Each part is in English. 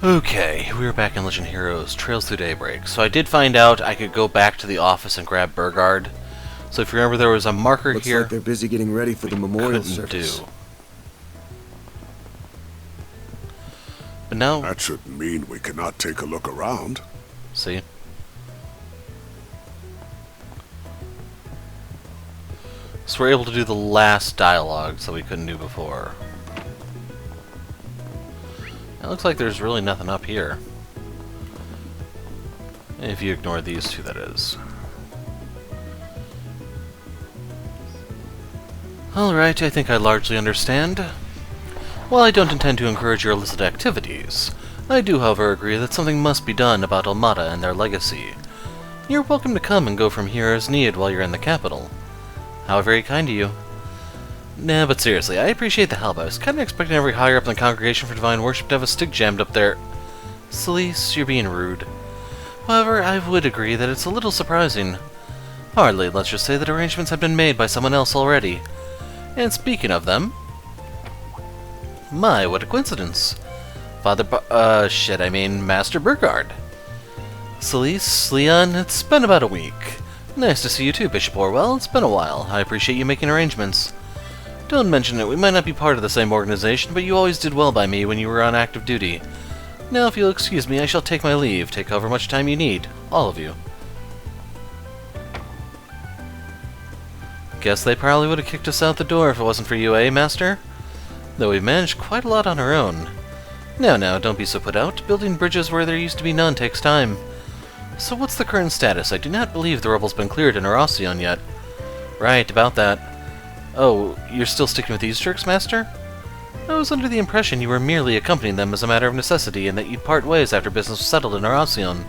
Okay, we are back in Legend Heroes, Trails Through Daybreak. So I did find out I could go back to the office and grab Burgard. So if you remember, there was a marker Looks here. like they're busy getting ready for the memorial service. But now... That shouldn't mean we cannot take a look around. See? So we're able to do the last dialogues that we couldn't do before. It looks like there's really nothing up here. If you ignore these two, that is. Alright, I think I largely understand. While I don't intend to encourage your illicit activities, I do, however, agree that something must be done about Almata and their legacy. You're welcome to come and go from here as needed while you're in the capital. How very kind of you. Nah, but seriously, I appreciate the help. I was kinda expecting every higher up in the congregation for divine worship to have a stick jammed up there. Celeste, you're being rude. However, I would agree that it's a little surprising. Hardly, let's just say that arrangements have been made by someone else already. And speaking of them... My, what a coincidence. Master Burgard. Celeste, Leon, it's been about a week. Nice to see you too, Bishop Orwell. It's been a while. I appreciate you making arrangements. Don't mention it. We might not be part of the same organization, but you always did well by me when you were on active duty. Now, if you'll excuse me, I shall take my leave. Take however much time you need. All of you. Guess they probably would have kicked us out the door if it wasn't for you, eh, Master? Though we've managed quite a lot on our own. Now, don't be so put out. Building bridges where there used to be none takes time. So what's the current status? I do not believe the rebels been cleared in Araucion yet. Right, about that. Oh, you're still sticking with these jerks, Master? I was under the impression you were merely accompanying them as a matter of necessity and that you'd part ways after business was settled in Araucion.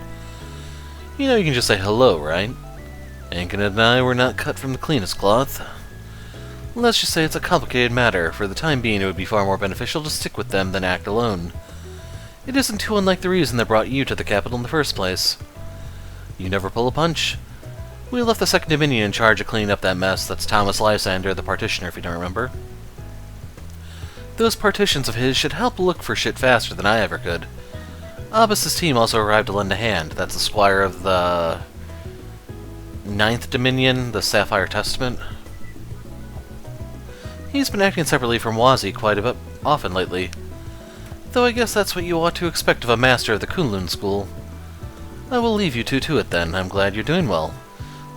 You know you can just say hello, right? Ankin and I were not cut from the cleanest cloth. Let's just say it's a complicated matter. For the time being, it would be far more beneficial to stick with them than act alone. It isn't too unlike the reason that brought you to the capital in the first place. You never pull a punch. We left the Second Dominion in charge of cleaning up that mess. That's Thomas Lysander, the partitioner, if you don't remember. Those partitions of his should help look for shit faster than I ever could. Abbas's team also arrived to lend a hand. That's the squire of the... Ninth Dominion, the Sapphire Testament. He's been acting separately from Wazi quite a bit often lately. Though I guess that's what you ought to expect of a master of the Kunlun school. I will leave you two to it then. I'm glad you're doing well.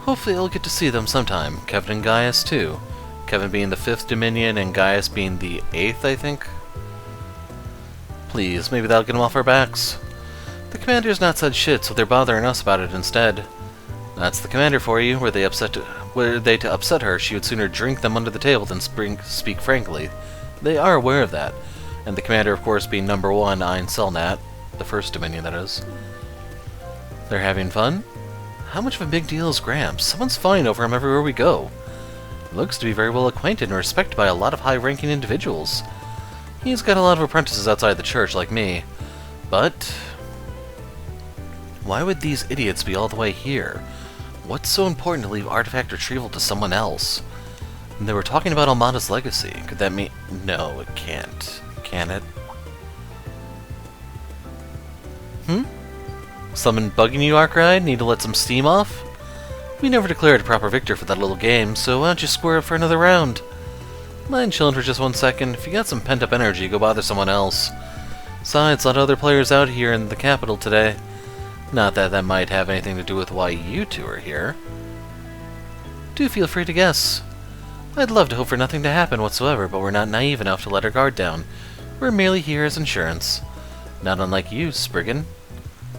Hopefully I'll get to see them sometime. Kevin and Gaius too. Kevin being the 5th Dominion and Gaius being the 8th, I think? Please, maybe that'll get them off our backs. The commander's not said shit, so they're bothering us about it instead. That's the commander for you. Were they to upset her, she would sooner drink them under the table than speak frankly. They are aware of that. And the commander, of course, being number 1, Ein Selnat. The 1st Dominion, that is. They're having fun? How much of a big deal is Gramps? Someone's fawning over him everywhere we go. Looks to be very well acquainted and respected by a lot of high-ranking individuals. He's got a lot of apprentices outside the church, like me. But... why would these idiots be all the way here? What's so important to leave artifact retrieval to someone else? And they were talking about Almata's legacy. Could that mean... no, it can't. Can it? Something bugging you, Arkride? Need to let some steam off? We never declared a proper victor for that little game, so why don't you square up for another round? Mind chilling for just 1 second? If you got some pent-up energy, go bother someone else. Besides, a lot of other players out here in the capital today. Not that that might have anything to do with why you two are here. Do feel free to guess. I'd love to hope for nothing to happen whatsoever, but we're not naive enough to let our guard down. We're merely here as insurance. Not unlike you, Spriggan.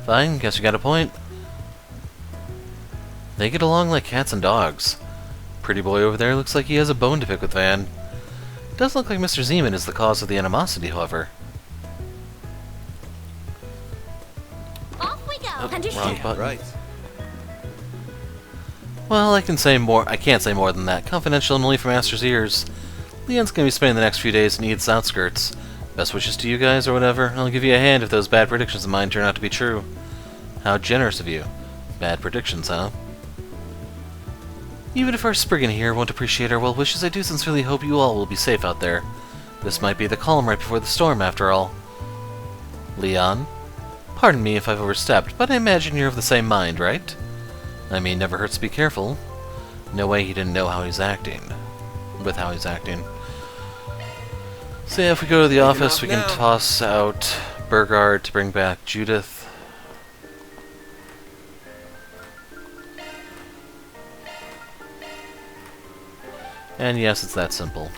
Fine, guess you got a point. They get along like cats and dogs. Pretty boy over there looks like he has a bone to pick with Van. Doesn't look like Mr. Zeman is the cause of the animosity, however. Off we go. Wrong button. Right. Well, I can't say more than that. Confidential and only for Master's ears. Leon's gonna be spending the next few days in Ede's outskirts. Best wishes to you guys, or whatever. I'll give you a hand if those bad predictions of mine turn out to be true. How generous of you. Bad predictions, huh? Even if our Spriggan here won't appreciate our well wishes, I do sincerely hope you all will be safe out there. This might be the calm right before the storm, after all. Leon? Pardon me if I've overstepped, but I imagine you're of the same mind, right? I mean, never hurts to be careful. No way he didn't know how he's acting. With how he's acting. So yeah, if we go to the office, we can toss out Burgard to bring back Judith. And yes, it's that simple.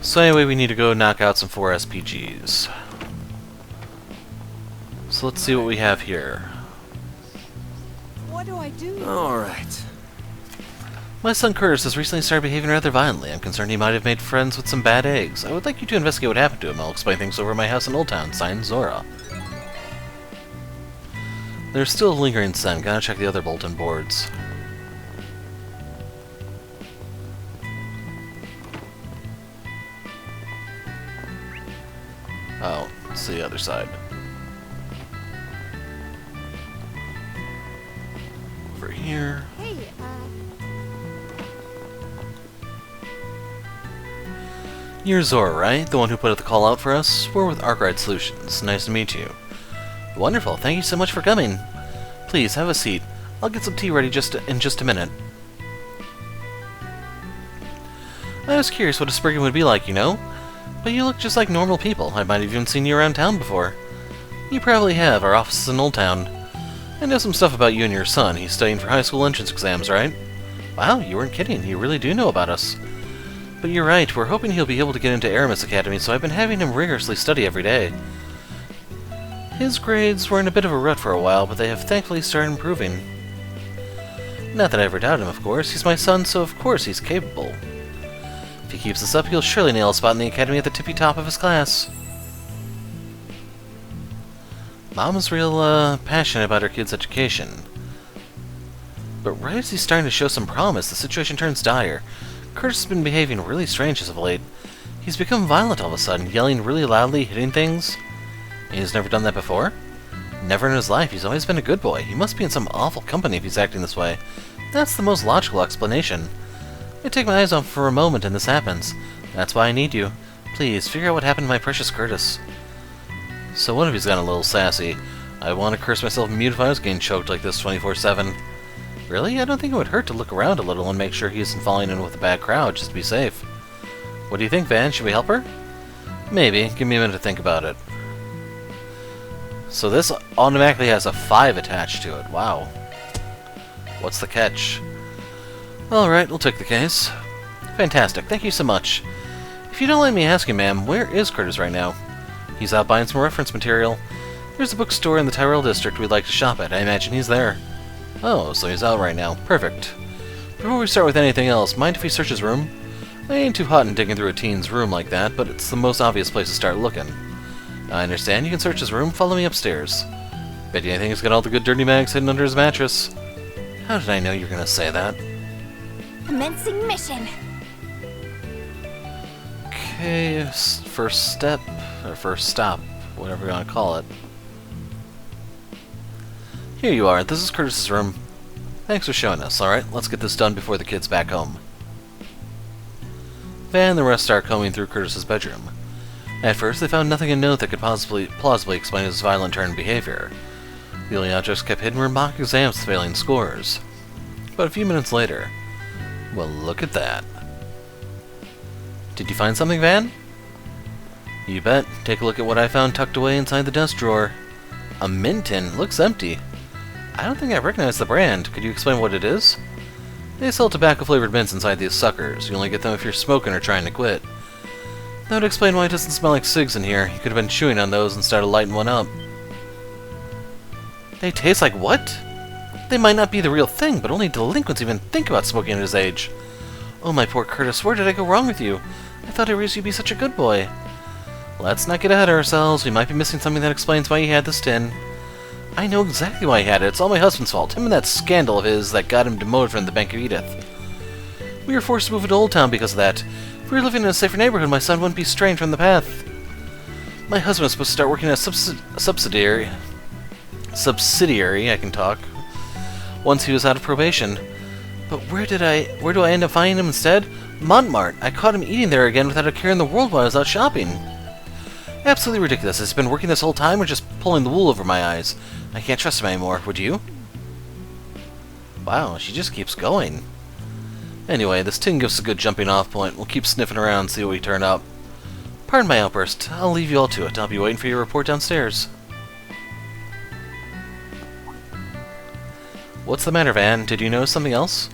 So anyway, we need to go knock out some 4 SPGs. So let's see what we have here. What do I do? Alright. My son Curtis has recently started behaving rather violently. I'm concerned he might have made friends with some bad eggs. I would like you to investigate what happened to him. I'll explain things over at my house in Old Town. Signed, Zora. There's still a lingering scent. Gotta check the other bulletin boards. Oh, it's the other side. Over here. Hey, You're Zora, right? The one who put out the call out for us? We're with Arkwright Solutions. Nice to meet you. Wonderful. Thank you so much for coming. Please, have a seat. I'll get some tea ready in just a minute. I was curious what a Spriggan would be like, you know? But you look just like normal people. I might have even seen you around town before. You probably have. Our office is in Old Town. I know some stuff about you and your son. He's studying for high school entrance exams, right? Wow, you weren't kidding. You really do know about us. But you're right. We're hoping he'll be able to get into Aramis Academy, so I've been having him rigorously study every day. His grades were in a bit of a rut for a while, but they have thankfully started improving. Not that I ever doubt him, of course. He's my son, so of course he's capable. If he keeps this up, he'll surely nail a spot in the academy at the tippy top of his class. Mom is real, passionate about her kid's education. But right as he's starting to show some promise, the situation turns dire. Curtis has been behaving really strange as of late. He's become violent all of a sudden, yelling really loudly, hitting things. And he's never done that before? Never in his life. He's always been a good boy. He must be in some awful company if he's acting this way. That's the most logical explanation. I take my eyes off for a moment and this happens. That's why I need you. Please, figure out what happened to my precious Curtis. So what if he's gotten a little sassy? I want to curse myself mute if I was getting choked like this 24/7. Really? I don't think it would hurt to look around a little and make sure he isn't falling in with a bad crowd, just to be safe. What do you think, Van? Should we help her? Maybe. Give me a minute to think about it. So this automatically has a 5 attached to it. Wow. What's the catch? Alright, we'll take the case. Fantastic. Thank you so much. If you don't mind me asking, ma'am, where is Curtis right now? He's out buying some reference material. There's a bookstore in the Tyrell district we'd like to shop at. I imagine he's there. Oh, so he's out right now. Perfect. Before we start with anything else, mind if we search his room? I ain't too hot in digging through a teen's room like that, but it's the most obvious place to start looking. I understand. You can search his room. Follow me upstairs. Bet you anything he's got all the good dirty mags hidden under his mattress. How did I know you were gonna say that? Commencing mission. Okay, first step, or first stop, whatever you want to call it. Here you are. This is Curtis's room. Thanks for showing us. Alright, let's get this done before the kid's back home. Van and the rest start combing through Curtis's bedroom. At first, they found nothing of note that could plausibly explain his violent turn in behavior. The only objects kept hidden were mock exams with failing scores. But a few minutes later... Well, look at that. Did you find something, Van? You bet. Take a look at what I found tucked away inside the desk drawer. A mint tin. Looks empty. I don't think I recognize the brand. Could you explain what it is? They sell tobacco-flavored mints inside these suckers. You only get them if you're smoking or trying to quit. That would explain why it doesn't smell like cigs in here. You could have been chewing on those and started lighting one up. They taste like what? They might not be the real thing, but only delinquents even think about smoking at his age. Oh, my poor Curtis, where did I go wrong with you? I thought I raised you to be such a good boy. Let's not get ahead of ourselves. We might be missing something that explains why he had this tin. I know exactly why he had it. It's all my husband's fault. Him and that scandal of his that got him demoted from the Bank of Edith. We were forced to move into Old Town because of that. If we were living in a safer neighborhood, my son wouldn't be straying from the path. My husband was supposed to start working at a subsidiary, I can talk, once he was out of probation. But where do I end up finding him instead? Montmartre. I caught him eating there again without a care in the world while I was out shopping. Absolutely ridiculous. Has he been working this whole time or just pulling the wool over my eyes? I can't trust him anymore. Would you? Wow, she just keeps going. Anyway, this tin gives us a good jumping off point. We'll keep sniffing around and see what we turn up. Pardon my outburst. I'll leave you all to it. I'll be waiting for your report downstairs. What's the matter, Van? Did you notice something else?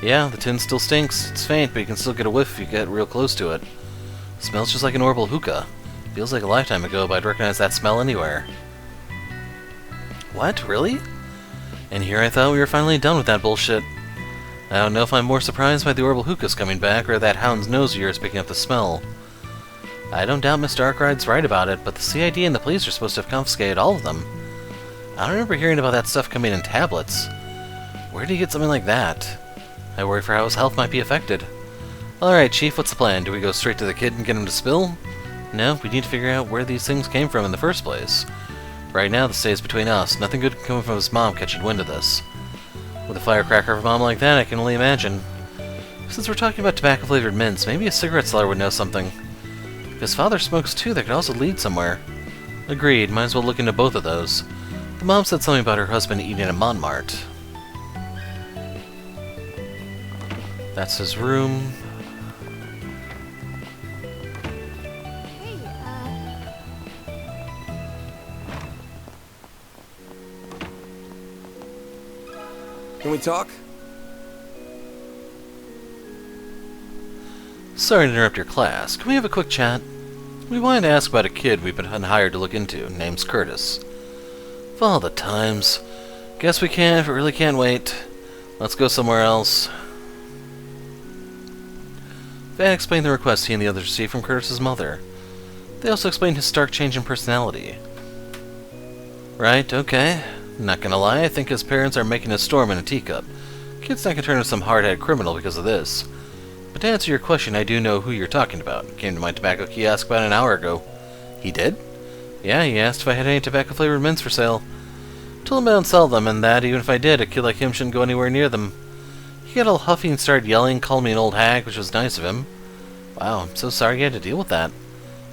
Yeah, the tin still stinks. It's faint, but you can still get a whiff if you get real close to it. It smells just like an orbital hookah. Feels like a lifetime ago, but I'd recognize that smell anywhere. What? Really? And here I thought we were finally done with that bullshit. I don't know if I'm more surprised by the orbital hookahs coming back, or that hound's nose of yours picking up the smell. I don't doubt Mr. Arkwright's right about it, but the CID and the police are supposed to have confiscated all of them. I don't remember hearing about that stuff coming in tablets. Where did he get something like that? I worry for how his health might be affected. Alright, Chief, what's the plan? Do we go straight to the kid and get him to spill? No, we need to figure out where these things came from in the first place. Right now, this stays between us. Nothing good can come from his mom catching wind of this. With a firecracker of a mom like that, I can only imagine. Since we're talking about tobacco-flavored mints, maybe a cigarette seller would know something. If his father smokes too, that could also lead somewhere. Agreed, might as well look into both of those. The mom said something about her husband eating at Montmartre. That's his room. Can we talk? Sorry to interrupt your class. Can we have a quick chat? We wanted to ask about a kid we've been hired to look into. Name's Curtis. Of all the times. Guess we can if it really can't wait. Let's go somewhere else. Van explained the request he and the others received from Curtis's mother. They also explained his stark change in personality. Right, okay. Not gonna lie, I think his parents are making a storm in a teacup. Kid's not gonna turn into some hard-headed criminal because of this. But to answer your question, I do know who you're talking about. It came to my tobacco kiosk about an hour ago. He did? Yeah, he asked if I had any tobacco-flavored mints for sale. Told him I don't sell them, and that, even if I did, a kid like him shouldn't go anywhere near them. He got all huffy and started yelling, calling me an old hag, which was nice of him. Wow, I'm so sorry you had to deal with that.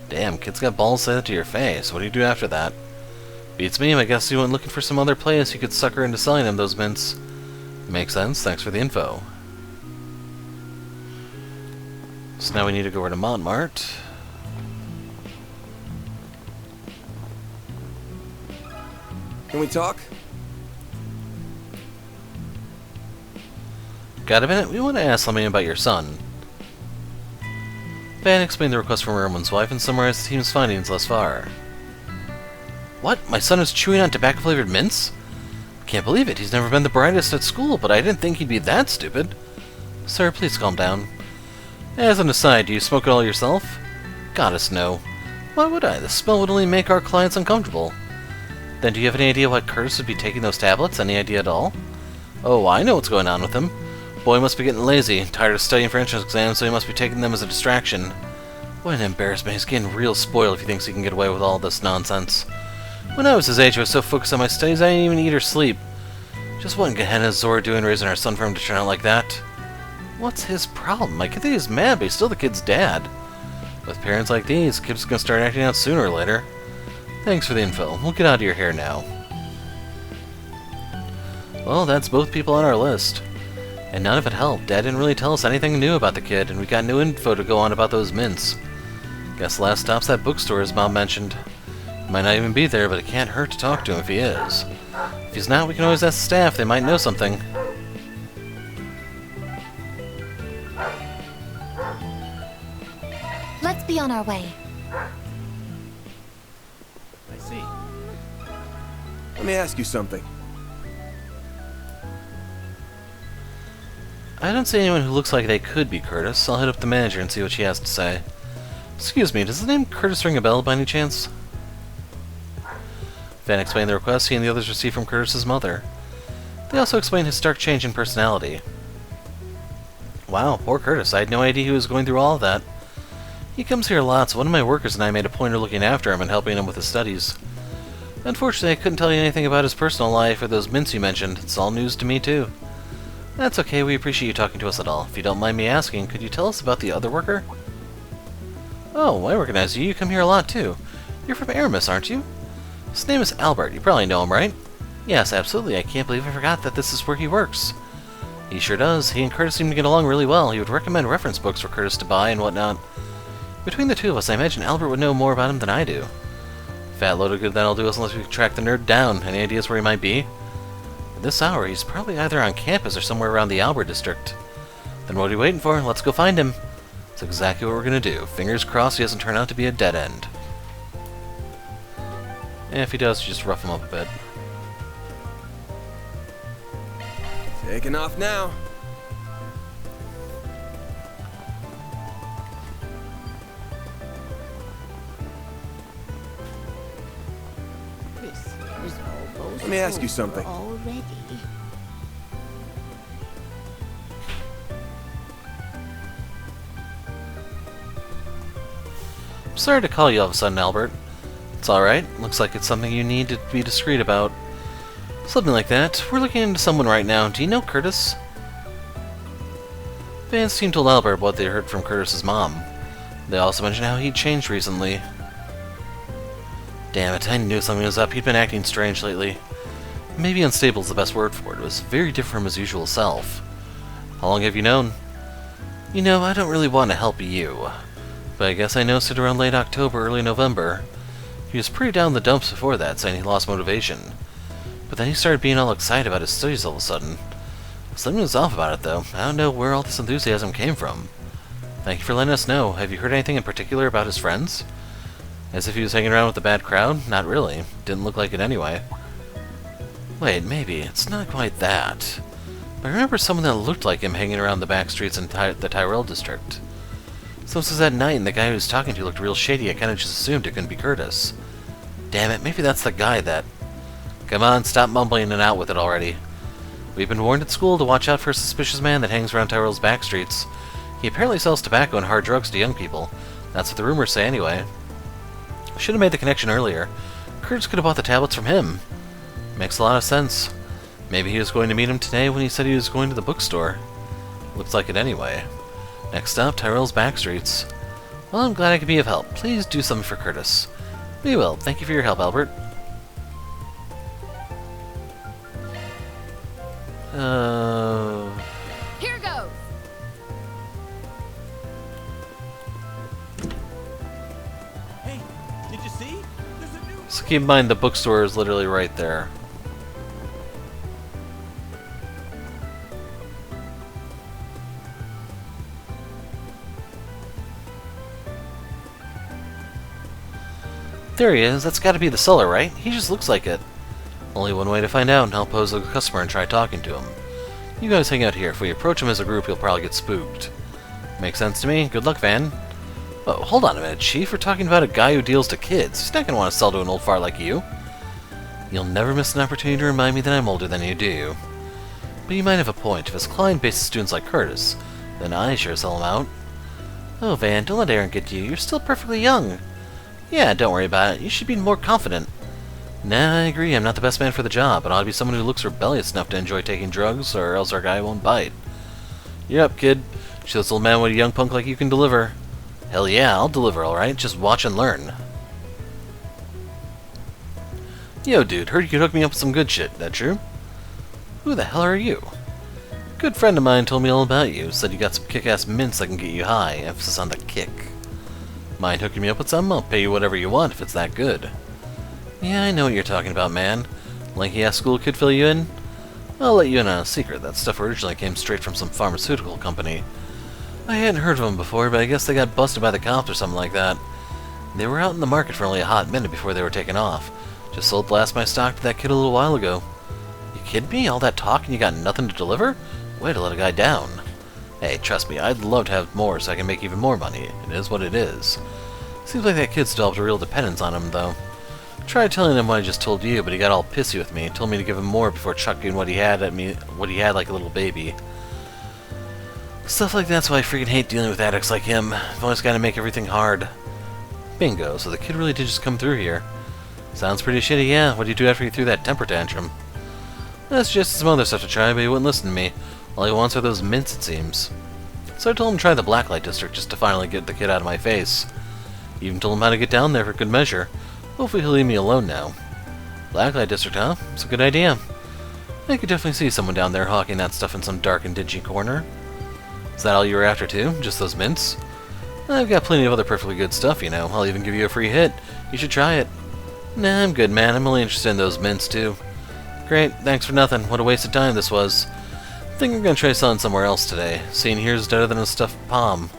Damn, kid's got balls to say that to your face. What do you do after that? Beats me, I guess he went looking for some other place you could sucker into selling him those mints. Makes sense, thanks for the info. So now we need to go over to Montmartre. Can we talk? Got a minute? We want to ask something about your son. Van explained the request from Erwin's wife and summarized the team's findings thus far. What? My son is chewing on tobacco-flavored mints? Can't believe it. He's never been the brightest at school, but I didn't think he'd be that stupid. Sir, please calm down. As an aside, do you smoke it all yourself? Goddess, no. Why would I? The smell would only make our clients uncomfortable. Then do you have any idea why Curtis would be taking those tablets? Any idea at all? Oh, I know what's going on with him. Boy must be getting lazy, tired of studying for entrance exams, so he must be taking them as a distraction. What an embarrassment. He's getting real spoiled if he thinks he can get away with all this nonsense. When I was his age, I was so focused on my studies I didn't even eat or sleep. Just what in Gehenna is Zora doing raising our son for him to turn out like that? What's his problem? I can think he's mad, but he's still the kid's dad. With parents like these, kids gonna start acting out sooner or later. Thanks for the info. We'll get out of your hair now. Well, that's both people on our list. And none of it helped. Dad didn't really tell us anything new about the kid, and we got no info to go on about those mints. Guess the last stop's that bookstore his mom mentioned. He might not even be there, but it can't hurt to talk to him if he is. If he's not, we can always ask the staff. They might know something. Let's be on our way. I see. Let me ask you something. I don't see anyone who looks like they could be Curtis. I'll hit up the manager and see what she has to say. Excuse me, does the name Curtis ring a bell by any chance? Van explained the request he and the others received from Curtis's mother. They also explained his stark change in personality. Wow, poor Curtis. I had no idea he was going through all of that. He comes here a lot, so one of my workers and I made a point of looking after him and helping him with his studies. Unfortunately, I couldn't tell you anything about his personal life or those mints you mentioned. It's all news to me, too. That's okay, we appreciate you talking to us at all. If you don't mind me asking, could you tell us about the other worker? Oh, I recognize you. You come here a lot, too. You're from Aramis, aren't you? His name is Albert. You probably know him, right? Yes, absolutely. I can't believe I forgot that this is where he works. He sure does. He and Curtis seem to get along really well. He would recommend reference books for Curtis to buy and whatnot. Between the two of us, I imagine Albert would know more about him than I do. Fat load of good that'll do us unless we can track the nerd down. Any ideas where he might be? At this hour, he's probably either on campus or somewhere around the Albert district. Then what are we waiting for? Let's go find him. That's exactly what we're gonna do. Fingers crossed he doesn't turn out to be a dead end. And if he does, just rough him up a bit. Taking off now. This is almost Let me ask you something. already. I'm sorry to call you all of a sudden, Albert. It's alright. Looks like it's something you need to be discreet about. Something like that. We're looking into someone right now. Do you know Curtis? Van's team told Albert what they heard from Curtis's mom. They also mentioned how he'd changed recently. Damn it, I knew something was up. He'd been acting strange lately. Maybe unstable is the best word for it. It was very different from his usual self. How long have you known? You know, I don't really want to help you. But I guess I noticed it around late October, early November. He was pretty down in the dumps before that, saying he lost motivation. But then he started being all excited about his studies all of a sudden. Something was off about it, though. I don't know where all this enthusiasm came from. Thank you for letting us know. Have you heard anything in particular about his friends? As if he was hanging around with a bad crowd? Not really. Didn't look like it anyway. Wait, maybe. It's not quite that. But I remember someone that looked like him hanging around the back streets in the Tyrell district. So this was that night, and the guy who was talking to looked real shady. I kinda just assumed it couldn't be Curtis. Damn it, maybe that's the guy that... Come on, stop mumbling and out with it already. We've been warned at school to watch out for a suspicious man that hangs around Tyrell's back streets. He apparently sells tobacco and hard drugs to young people. That's what the rumors say anyway. Should have made the connection earlier. Curtis could have bought the tablets from him. Makes a lot of sense. Maybe he was going to meet him today when he said he was going to the bookstore. Looks like it anyway. Next up, Tyrell's back streets. Well, I'm glad I could be of help. Please do something for Curtis. We will. Thank you for your help, Albert. Here goes. Hey, did you see? There's a new... So keep in mind the bookstore is literally right there. There he is. That's got to be the seller, right? He just looks like it. Only one way to find out, and I'll pose as a customer and try talking to him. You guys hang out here. If we approach him as a group, he'll probably get spooked. Makes sense to me. Good luck, Van. Oh, hold on a minute, Chief. We're talking about a guy who deals to kids. He's not going to want to sell to an old fart like you. You'll never miss an opportunity to remind me that I'm older than you, do you? But you might have a point. If his client bases students like Curtis, then I sure sell him out. Oh, Van, don't let Aaron get to you. You're still perfectly young. Yeah, don't worry about it. You should be more confident. Nah, I agree. I'm not the best man for the job, but I ought to be someone who looks rebellious enough to enjoy taking drugs, or else our guy won't bite. You're up, kid. Show this old man what a young punk like you can deliver. Hell yeah, I'll deliver, alright? Just watch and learn. Yo, dude, heard you could hook me up with some good shit. That true? Who the hell are you? A good friend of mine told me all about you. Said you got some kick-ass mints that can get you high. Emphasis on the kick. Mind hooking me up with some? I'll pay you whatever you want if it's that good. Yeah, I know what you're talking about, man. Lanky-ass school kid fill you in? I'll let you in on a secret. That stuff originally came straight from some pharmaceutical company. I hadn't heard of them before, but I guess they got busted by the cops or something like that. They were out in the market for only a hot minute before they were taken off. Just sold the last of my stock to that kid a little while ago. You kidding me? All that talk and you got nothing to deliver? Way to let a guy down. Hey, trust me, I'd love to have more so I can make even more money. It is what it is. Seems like that kid's developed a real dependence on him, though. Tried telling him what I just told you, but he got all pissy with me. Told me to give him more before chucking what he had at me, what he had like a little baby. Stuff like that's why I freaking hate dealing with addicts like him. I've always got to make everything hard. Bingo, so the kid really did just come through here. Sounds pretty shitty, yeah. What do you do after you threw that temper tantrum? I suggested some other stuff to try, but he wouldn't listen to me. All he wants are those mints, it seems. So I told him to try the Blacklight District just to finally get the kid out of my face. Even told him how to get down there for good measure. Hopefully he'll leave me alone now. Blacklight District, huh? It's a good idea. I could definitely see someone down there hawking that stuff in some dark and dingy corner. Is that all you were after too? Just those mints? I've got plenty of other perfectly good stuff, you know. I'll even give you a free hit. You should try it. Nah, I'm good, man. I'm only interested in those mints too. Great, thanks for nothing. What a waste of time this was. I think I'm gonna try selling somewhere else today. Seeing here's better than a stuffed palm.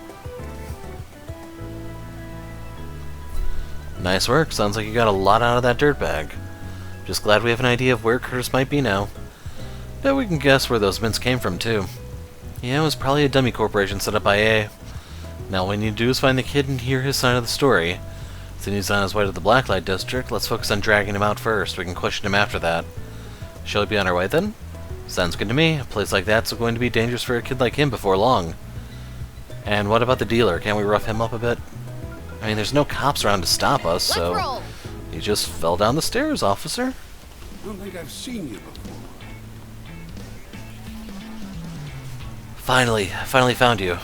Nice work. Sounds like you got a lot out of that dirt bag. Just glad we have an idea of where Curtis might be now. Bet we can guess where those mints came from, too. Yeah, it was probably a dummy corporation set up by A. Now all we need to do is find the kid and hear his side of the story. Since he's on his way to the Blacklight District, let's focus on dragging him out first. We can question him after that. Shall we be on our way then? Sounds good to me. A place like that's going to be dangerous for a kid like him before long. And what about the dealer? Can't we rough him up a bit? I mean, there's no cops around to stop us, so... He just fell down the stairs, officer. I don't think I've seen you before. Finally found you.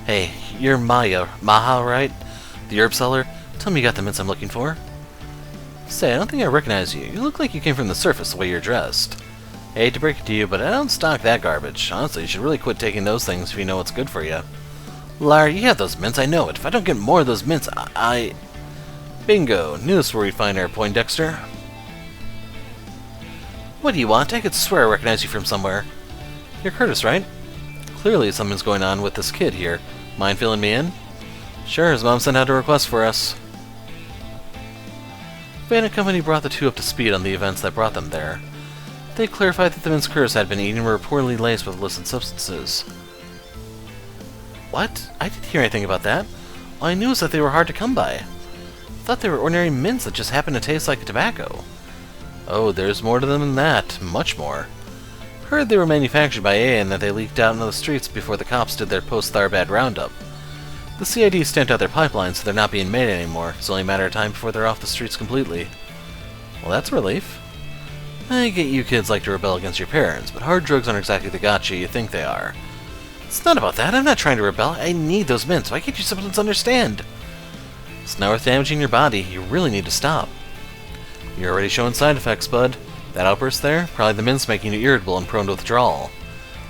Hey, you're Maha, right? The herb seller? Tell me you got the mints I'm looking for. Say, I don't think I recognize you. You look like you came from the surface the way you're dressed. I hate to break it to you, but I don't stock that garbage. Honestly, you should really quit taking those things if you know what's good for you. Liar, you have those mints, I know it. If I don't get more of those mints, Bingo! Knew this is where we'd find our Poindexter. What do you want? I could swear I recognize you from somewhere. You're Curtis, right? Clearly something's going on with this kid here. Mind filling me in? Sure, his mom sent out a request for us. Van and Company brought the two up to speed on the events that brought them there. They clarified that the mints Curtis had been eating were reportedly laced with illicit substances. What? I didn't hear anything about that. All I knew is that they were hard to come by. I thought they were ordinary mints that just happened to taste like tobacco. Oh, there's more to them than that. Much more. Heard they were manufactured by A and that they leaked out into the streets before the cops did their post-Tharbad roundup. The CID stamped out their pipelines, so they're not being made anymore. It's only a matter of time before they're off the streets completely. Well, that's a relief. I get you kids like to rebel against your parents, but hard drugs aren't exactly the gotcha you think they are. It's not about that. I'm not trying to rebel. I need those mints. Why can't you simply understand? It's not worth damaging your body. You really need to stop. You're already showing side effects, bud. That outburst there? Probably the mints making you irritable and prone to withdrawal.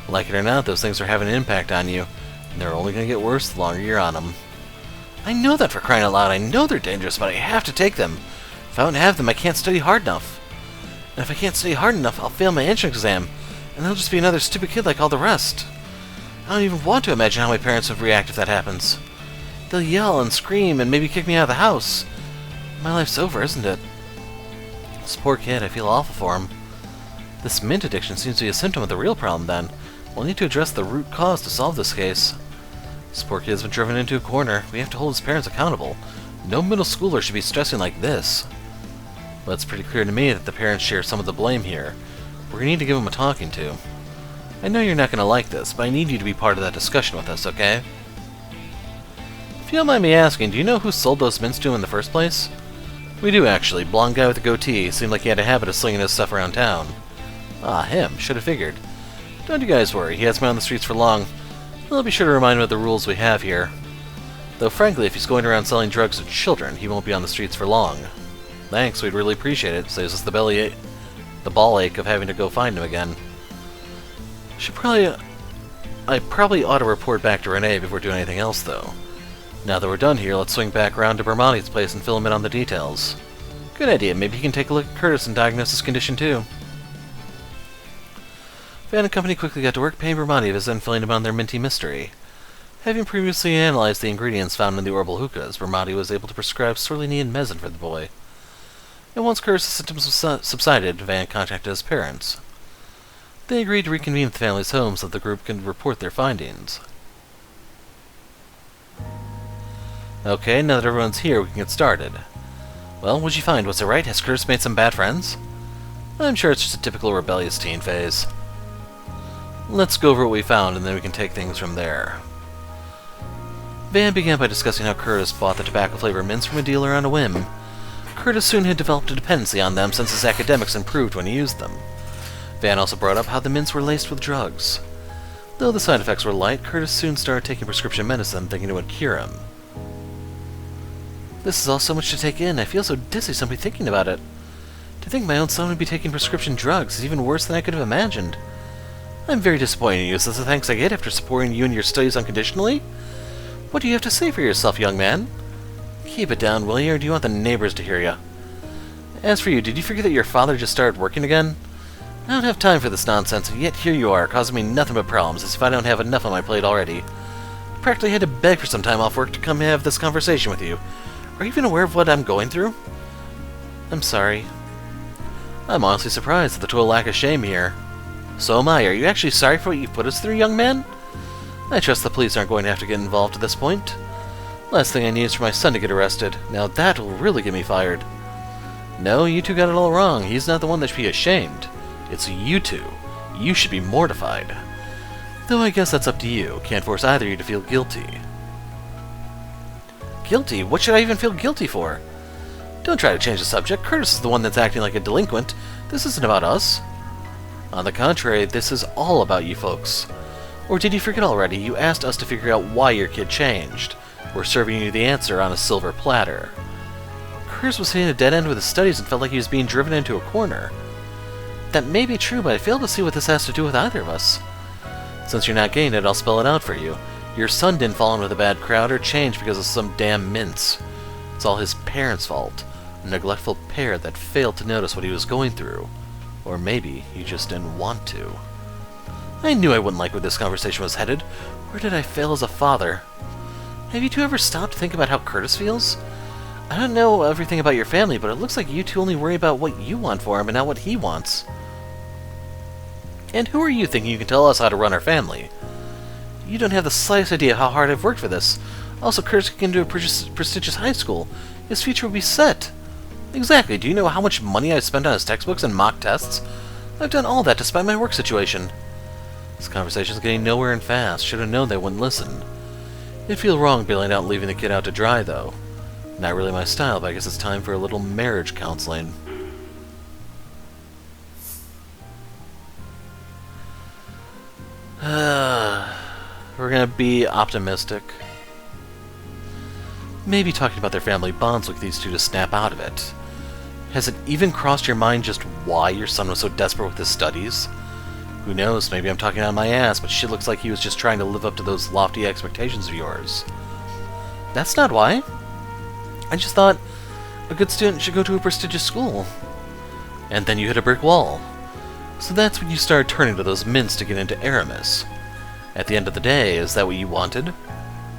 Like it or not, those things are having an impact on you, and they're only going to get worse the longer you're on them. I know that, for crying out loud. I know they're dangerous, but I have to take them. If I don't have them, I can't study hard enough. And if I can't study hard enough, I'll fail my entrance exam, and I'll just be another stupid kid like all the rest. I don't even want to imagine how my parents would react if that happens. They'll yell and scream and maybe kick me out of the house. My life's over, isn't it? This poor kid, I feel awful for him. This mint addiction seems to be a symptom of the real problem, then. We'll need to address the root cause to solve this case. This poor kid's been driven into a corner. We have to hold his parents accountable. No middle schooler should be stressing like this. But it's pretty clear to me that the parents share some of the blame here. We're going to need to give them a talking to. I know you're not going to like this, but I need you to be part of that discussion with us, okay? If you don't mind me asking, do you know who sold those mints to him in the first place? We do, actually. Blonde guy with a goatee. Seemed like he had a habit of slinging his stuff around town. Ah, him. Should have figured. Don't you guys worry. He hasn't been on the streets for long. I'll be sure to remind him of the rules we have here. Though, frankly, if he's going around selling drugs to children, he won't be on the streets for long. Thanks, we'd really appreciate it. Saves us the ball ache of having to go find him again. I probably ought to report back to Renee before doing anything else, though. Now that we're done here, let's swing back around to Bermani's place and fill him in on the details. Good idea. Maybe he can take a look at Curtis and diagnose his condition, too. Van and Company quickly got to work paying Bermani a visit and filling him on their minty mystery. Having previously analyzed the ingredients found in the herbal hookahs, Bermani was able to prescribe sorlini and mesin for the boy. And once Curtis' symptoms subsided, Van contacted his parents. They agreed to reconvene at the family's home so that the group could report their findings. Okay, now that everyone's here, we can get started. Well, what'd you find? Was it right? Has Curtis made some bad friends? I'm sure it's just a typical rebellious teen phase. Let's go over what we found, and then we can take things from there. Van began by discussing how Curtis bought the tobacco-flavored mints from a dealer on a whim. Curtis soon had developed a dependency on them since his academics improved when he used them. Van also brought up how the mints were laced with drugs. Though the side effects were light, Curtis soon started taking prescription medicine, thinking it would cure him. This is all so much to take in. I feel so dizzy simply thinking about it. To think my own son would be taking prescription drugs is even worse than I could have imagined. I'm very disappointed in you. Is this the thanks I get after supporting you in your studies unconditionally? What do you have to say for yourself, young man? Keep it down, will you, or do you want the neighbors to hear you? As for you, did you forget that your father just started working again? I don't have time for this nonsense, and yet here you are, causing me nothing but problems, as if I don't have enough on my plate already. I practically had to beg for some time off work to come have this conversation with you. Are you even aware of what I'm going through? I'm sorry. I'm honestly surprised at the total lack of shame here. So am I. Are you actually sorry for what you've put us through, young man? I trust the police aren't going to have to get involved at this point. Last thing I need is for my son to get arrested. Now that will really get me fired. No, you two got it all wrong. He's not the one that should be ashamed. It's you two. You should be mortified. Though I guess that's up to you. Can't force either of you to feel guilty. Guilty? What should I even feel guilty for? Don't try to change the subject. Curtis is the one that's acting like a delinquent. This isn't about us. On the contrary, this is all about you folks. Or did you forget already? You asked us to figure out why your kid changed. We're serving you the answer on a silver platter. Curtis was hitting a dead end with his studies and felt like he was being driven into a corner. That may be true, but I fail to see what this has to do with either of us. Since you're not getting it, I'll spell it out for you. Your son didn't fall in with a bad crowd or change because of some damn mince. It's all his parents' fault. A neglectful pair that failed to notice what he was going through. Or maybe he just didn't want to. I knew I wouldn't like where this conversation was headed. Where did I fail as a father? Have you two ever stopped to think about how Curtis feels? I don't know everything about your family, but it looks like you two only worry about what you want for him and not what he wants. And who are you thinking you can tell us how to run our family? You don't have the slightest idea how hard I've worked for this. Also, Curtis can go to a prestigious high school. His future will be set. Exactly. Do you know how much money I've spent on his textbooks and mock tests? I've done all that despite my work situation. This conversation's getting nowhere and fast. Should have known they wouldn't listen. It'd feel wrong bailing out and leaving the kid out to dry, though. Not really my style, but I guess it's time for a little marriage counseling. We're gonna be optimistic. Maybe talking about their family bonds will get these two to snap out of it. Has it even crossed your mind just why your son was so desperate with his studies? Who knows, maybe I'm talking out of my ass, but shit looks like he was just trying to live up to those lofty expectations of yours. That's not why. I just thought a good student should go to a prestigious school. And then you hit a brick wall. So that's when you started turning to those mints to get into Aramis. At the end of the day, is that what you wanted?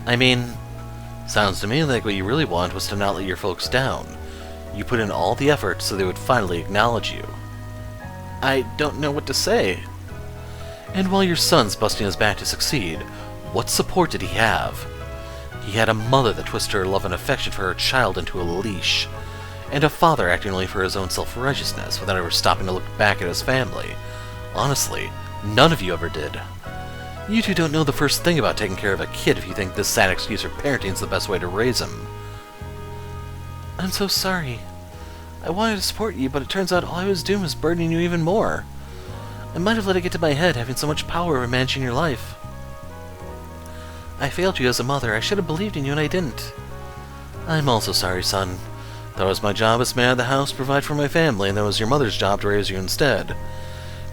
I mean, sounds to me like what you really want was to not let your folks down. You put in all the effort so they would finally acknowledge you. I don't know what to say. And while your son's busting his back to succeed, what support did he have? He had a mother that twisted her love and affection for her child into a leash, and a father acting only for his own self-righteousness without ever stopping to look back at his family. Honestly, none of you ever did. You two don't know the first thing about taking care of a kid if you think this sad excuse for parenting is the best way to raise him. I'm so sorry. I wanted to support you, but it turns out all I was doing was burdening you even more. I might have let it get to my head, having so much power over managing your life. I failed you as a mother. I should have believed in you, and I didn't. I'm also sorry, son. That was my job as man of the house to provide for my family, and that was your mother's job to raise you instead.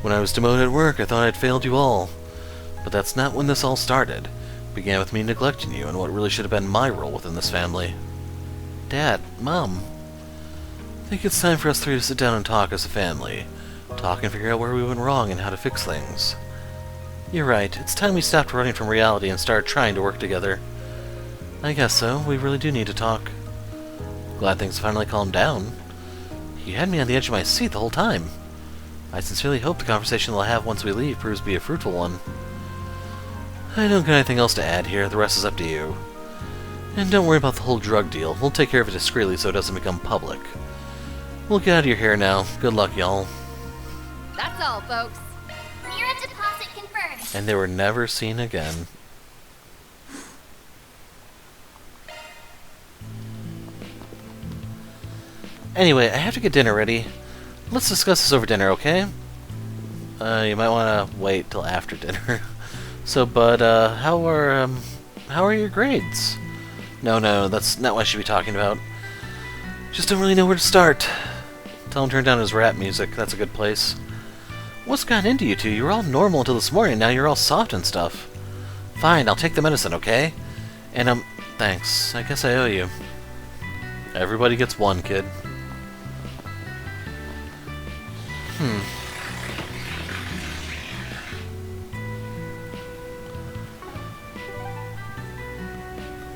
When I was demoted at work, I thought I'd failed you all. But that's not when this all started. It began with me neglecting you, and what really should have been my role within this family. Dad, Mom, I think it's time for us three to sit down and talk as a family. Talk and figure out where we went wrong and how to fix things. You're right, it's time we stopped running from reality and started trying to work together. I guess so, we really do need to talk. Glad things finally calmed down. You had me on the edge of my seat the whole time. I sincerely hope the conversation we'll have once we leave proves to be a fruitful one. I don't got anything else to add here, the rest is up to you. And don't worry about the whole drug deal, we'll take care of it discreetly so it doesn't become public. We'll get out of your hair now. Good luck, y'all. That's all, folks. Mirror deposit confirmed. And they were never seen again. Anyway, I have to get dinner ready. Let's discuss this over dinner, okay? You might want to wait till after dinner. So, bud, how are your grades? No, that's not what I should be talking about. Just don't really know where to start. Tell him to turn down his rap music. That's a good place. What's gotten into you two? You were all normal until this morning. Now you're all soft and stuff. Fine, I'll take the medicine, okay? And thanks. I guess I owe you. Everybody gets one, kid.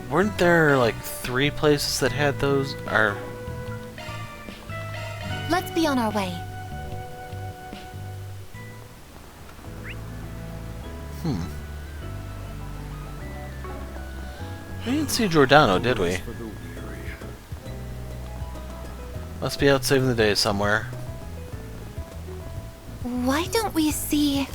Weren't there like 3 places that had those? Or Let's be on our way. We didn't see Giordano, did we? For the weary. Must be out saving the day somewhere. Why don't we see...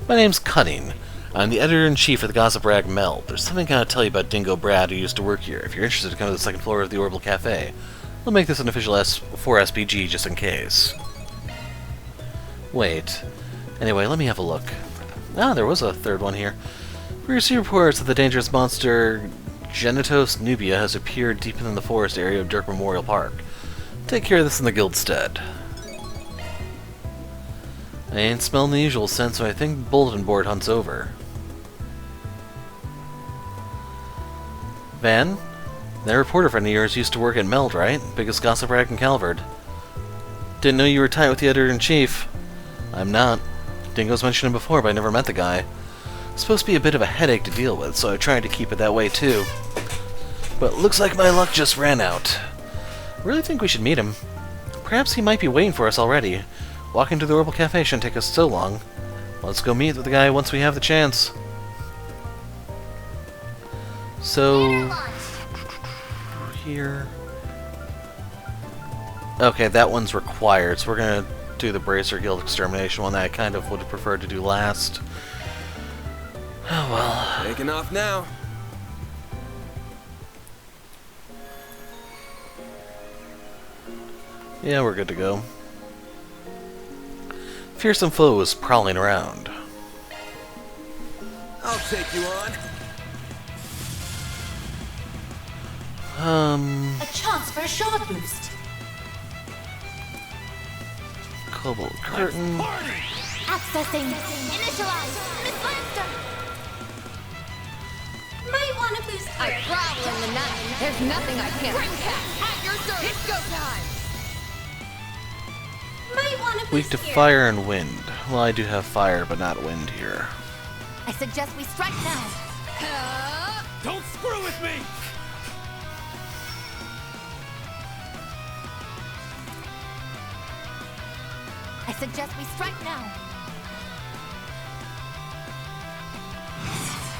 My name's Cunning. I'm the editor-in-chief of the Gossip Rag Meld. There's something I gotta tell you about Dingo Brad, who used to work here. If you're interested, come to the 2nd floor of the Orbital Cafe. We'll make this an official S4SPG just in case. Wait. Anyway, let me have a look. Ah, there was a 3rd one here. We received reports that the dangerous monster Genitos nubia has appeared deep in the forest area of Dirk Memorial Park. Take care of this in the guild's stead. I ain't smelling the usual scent, so I think bulletin board hunt's over. Van? That reporter friend of yours used to work at Meld, right? Biggest gossip rag in Calvard. Didn't know you were tight with the editor-in-chief. I'm not. Dingo's mentioned him before, but I never met the guy. It's supposed to be a bit of a headache to deal with, so I tried to keep it that way too. But looks like my luck just ran out. Really think we should meet him. Perhaps he might be waiting for us already. Walking to the Orbital Cafe shouldn't take us so long. Let's go meet with the guy once we have the chance. So... here... Okay, that one's required, so we're gonna do the Bracer Guild Extermination one that I kind of would have preferred to do last. Oh well. Taking off now. Yeah, we're good to go. Fearsome foe is prowling around. I'll take you on. A chance for a shard boost. Cobalt Curtain. Accessing. Initialize. Miss Lanster. Might want to boost. I growl in the night. There's nothing I can't. Bring cat at your service. It's go time. Might want to Weak boost to here. fire and wind. Well, I do have fire, but not wind here. I suggest we strike now. Don't screw with me! I suggest we strike now.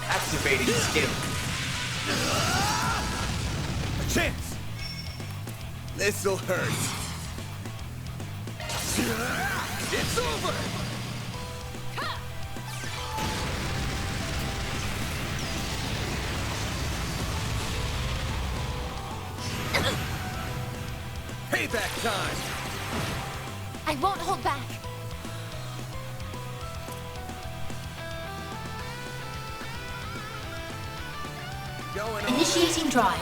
Activating skill. A chance! This'll hurt. It's over! Payback time! I won't hold back. Going on. Initiating drive.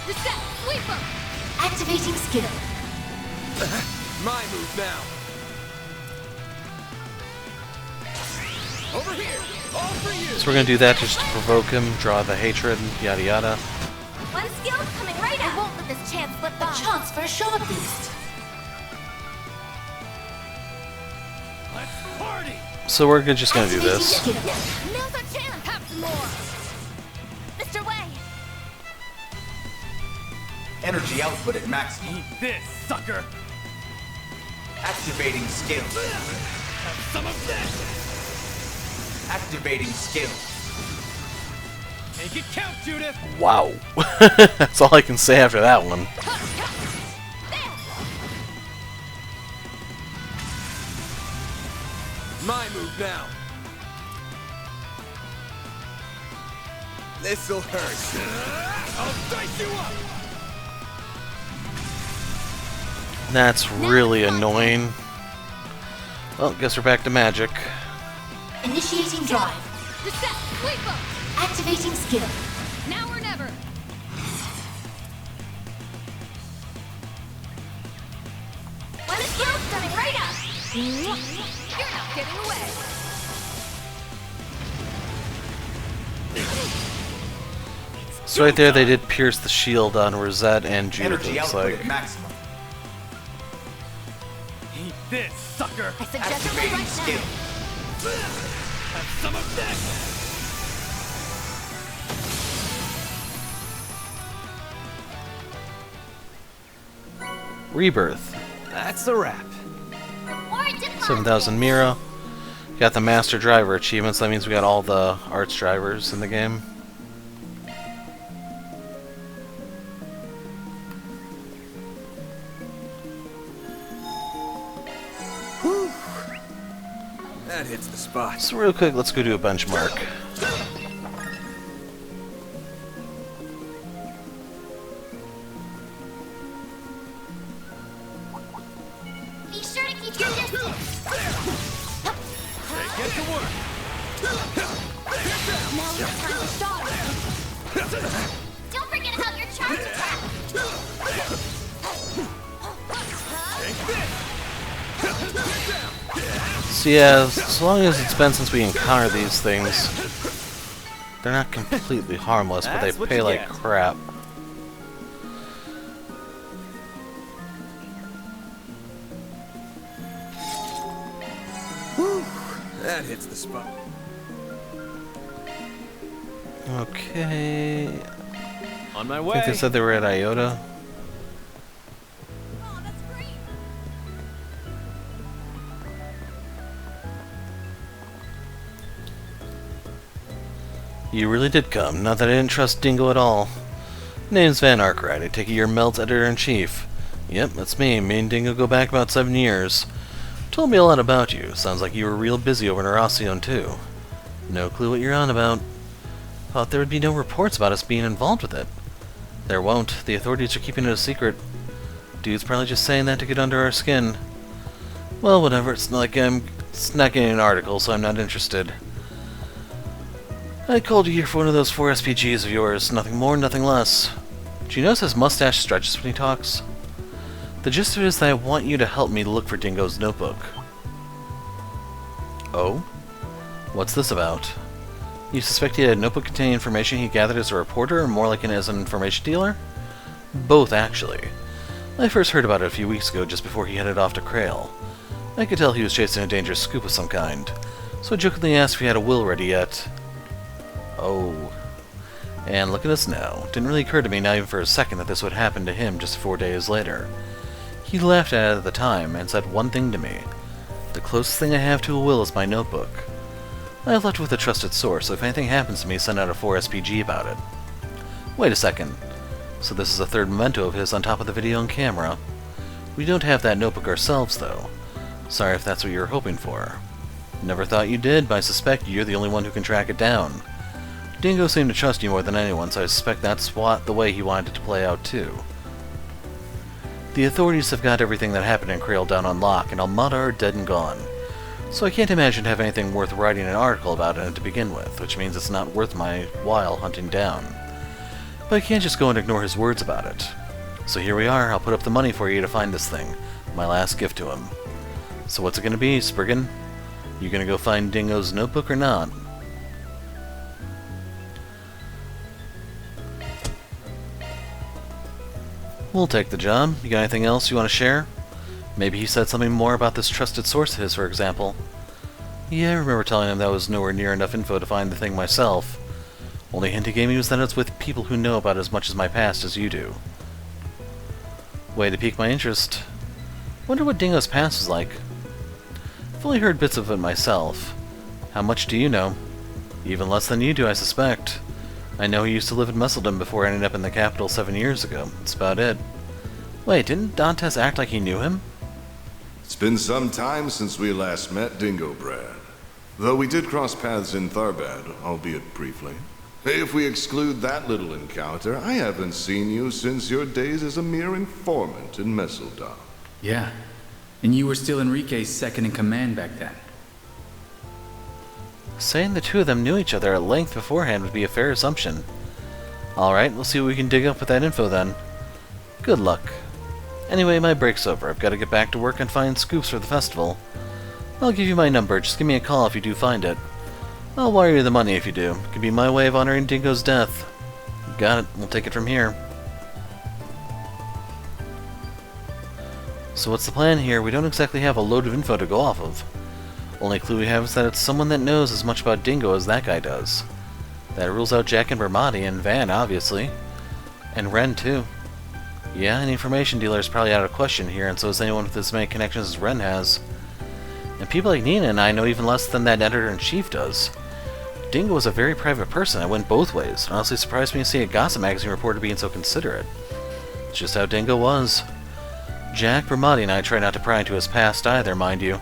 Reset. Sweeper. Activating skill. My move now. Over here! All for you! So we're gonna do that just to provoke him, draw the hatred, yada yada. One skill coming right up. I won't let this chance slip by. A chance for a shard boost. Let's party! So we're just gonna do Activating this. skill. Now's our chance. Have some more. Mr. Way. Energy output at maximum. Eat this, sucker! Activating skill. Have some of this! Activating skill. Make it count, Judith! Wow. That's all I can say after that one. My move now. This'll hurt. I'll dice you up! That's really annoying. Well, guess we're back to magic. Initiating drive. Reset. Wait, folks. Activating skill. Now or never. When the skill's coming right up. You're not getting away. So right there, they did pierce the shield on Rosette and Judith. Energy It's output like, at maximum. Eat this, sucker! I suggest we Activating right skill. Have some of this! Rebirth. That's a wrap. More deposits. 7,000 Mira. Got the Master Driver achievements. That means we got all the arts drivers in the game. That hits the spot. So real quick, let's go do a benchmark. Be sure to keep your distance. Get to work! Now it's time to stop. Don't forget about your charge attack. So yeah, as long as it's been since we encountered these things, they're not completely harmless, but they That's what pay you like get. crap. That hits the spot. Okay. On my I way. think they said they were at Iota. Oh, that's great. You really did come. Not that I didn't trust Dingo at all. Name's Van Arkwright. I take it you're Melt's editor-in-chief. Yep, that's me. Me and Dingo go back about 7 years. Told me a lot about you. Sounds like you were real busy over in Erasion, too. No clue what you're on about. Thought there would be no reports about us being involved with it. There won't. The authorities are keeping it a secret. Dude's probably just saying that to get under our skin. Well, whatever. It's not like I'm snacking an article, so I'm not interested. I called you here for one of those 4 SPGs of yours. Nothing more, nothing less. Do you notice his mustache stretches when he talks? The gist of it is that I want you to help me look for Dingo's notebook. Oh? What's this about? You suspect he had a notebook containing information he gathered as a reporter, or more like as an information dealer? Both, actually. I first heard about it a few weeks ago, just before he headed off to Krail. I could tell he was chasing a dangerous scoop of some kind, so I jokingly asked if he had a will ready yet. Oh. And look at us now. Didn't really occur to me, not even for a second, that this would happen to him just 4 days later. He laughed at it at the time, and said one thing to me. The closest thing I have to a will is my notebook. I left it with a trusted source, so if anything happens to me, send out a 4 SPG about it. Wait a second. So this is a third memento of his on top of the video and camera. We don't have that notebook ourselves, though. Sorry if that's what you were hoping for. Never thought you did, but I suspect you're the only one who can track it down. Dingo seemed to trust you more than anyone, so I suspect that's the way he wanted it to play out, too. The authorities have got everything that happened in Krail down on lock, and Almata are dead and gone. So I can't imagine to have anything worth writing an article about it to begin with, which means it's not worth my while hunting down. But I can't just go and ignore his words about it. So here we are, I'll put up the money for you to find this thing. My last gift to him. So what's it gonna be, Spriggan? You gonna go find Dingo's notebook or not? We'll take the job. You got anything else you want to share? Maybe he said something more about this trusted source of his, for example. Yeah, I remember telling him that was nowhere near enough info to find the thing myself. Only hint he gave me was that it's with people who know about as much of my past as you do. Way to pique my interest. Wonder what Dingo's past was like. I've only heard bits of it myself. How much do you know? Even less than you do, I suspect. I know he used to live in Messeldom before ending up in the capital 7 years ago. That's about it. Wait, didn't Dantes act like he knew him? It's been some time since we last met, Dingo Brad. Though we did cross paths in Tharbad, albeit briefly. If we exclude that little encounter, I haven't seen you since your days as a mere informant in Messeldom. Yeah. And you were still Enrique's second in command back then. Saying the two of them knew each other at length beforehand would be a fair assumption. Alright, we'll see what we can dig up with that info then. Good luck. Anyway, my break's over. I've got to get back to work and find scoops for the festival. I'll give you my number. Just give me a call if you do find it. I'll wire you the money if you do. It could be my way of honoring Dingo's death. Got it. We'll take it from here. So what's the plan here? We don't exactly have a load of info to go off of. Only clue we have is that it's someone that knows as much about Dingo as that guy does. That rules out Jack and Bermati and Van, obviously. And Ren, too. Yeah, an information dealer is probably out of question here, and so is anyone with as many connections as Ren has. And people like Nina and I know even less than that editor-in-chief does. Dingo was a very private person. It went both ways. It honestly surprised me to see a gossip magazine reporter being so considerate. It's just how Dingo was. Jack, Bermati, and I try not to pry into his past either, mind you.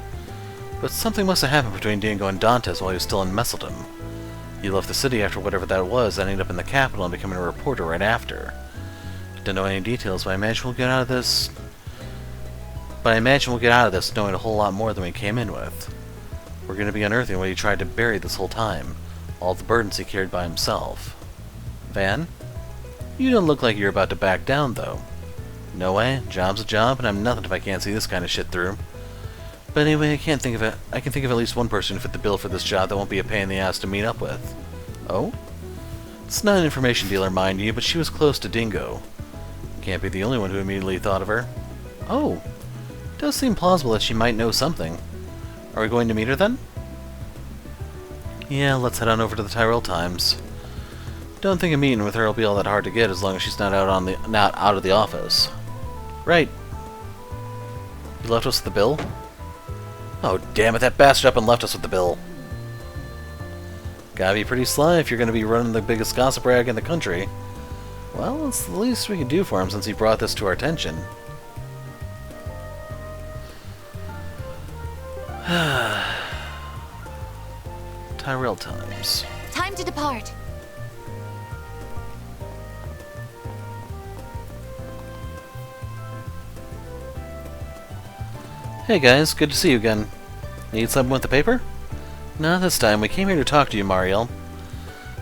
But something must have happened between Dingo and Dantes while he was still in Messeldom. He left the city after whatever that was, ending up in the capital and becoming a reporter right after. Don't know any details, but I imagine we'll get out of this... knowing a whole lot more than we came in with. We're going to be unearthing what he tried to bury this whole time. All the burdens he carried by himself. Van? You don't look like you're about to back down, though. No way. Job's a job, and I'm nothing if I can't see this kind of shit through. But anyway, I can think of at least one person who fit the bill for this job that won't be a pain in the ass to meet up with. Oh? It's not an information dealer, mind you, but she was close to Dingo. Can't be the only one who immediately thought of her. Oh. It does seem plausible that she might know something. Are we going to meet her then? Yeah, let's head on over to the Tyrell Times. Don't think a meeting with her will be all that hard to get as long as she's not out of the office. Right. You left us with the bill? Oh, damn it, that bastard up and left us with the bill. Gotta be pretty sly if you're gonna be running the biggest gossip rag in the country. Well, it's the least we can do for him since he brought this to our attention. Tyrell Times. Time to depart. Hey guys, good to see you again. Need something with the paper? Not this time. We came here to talk to you, Mariel.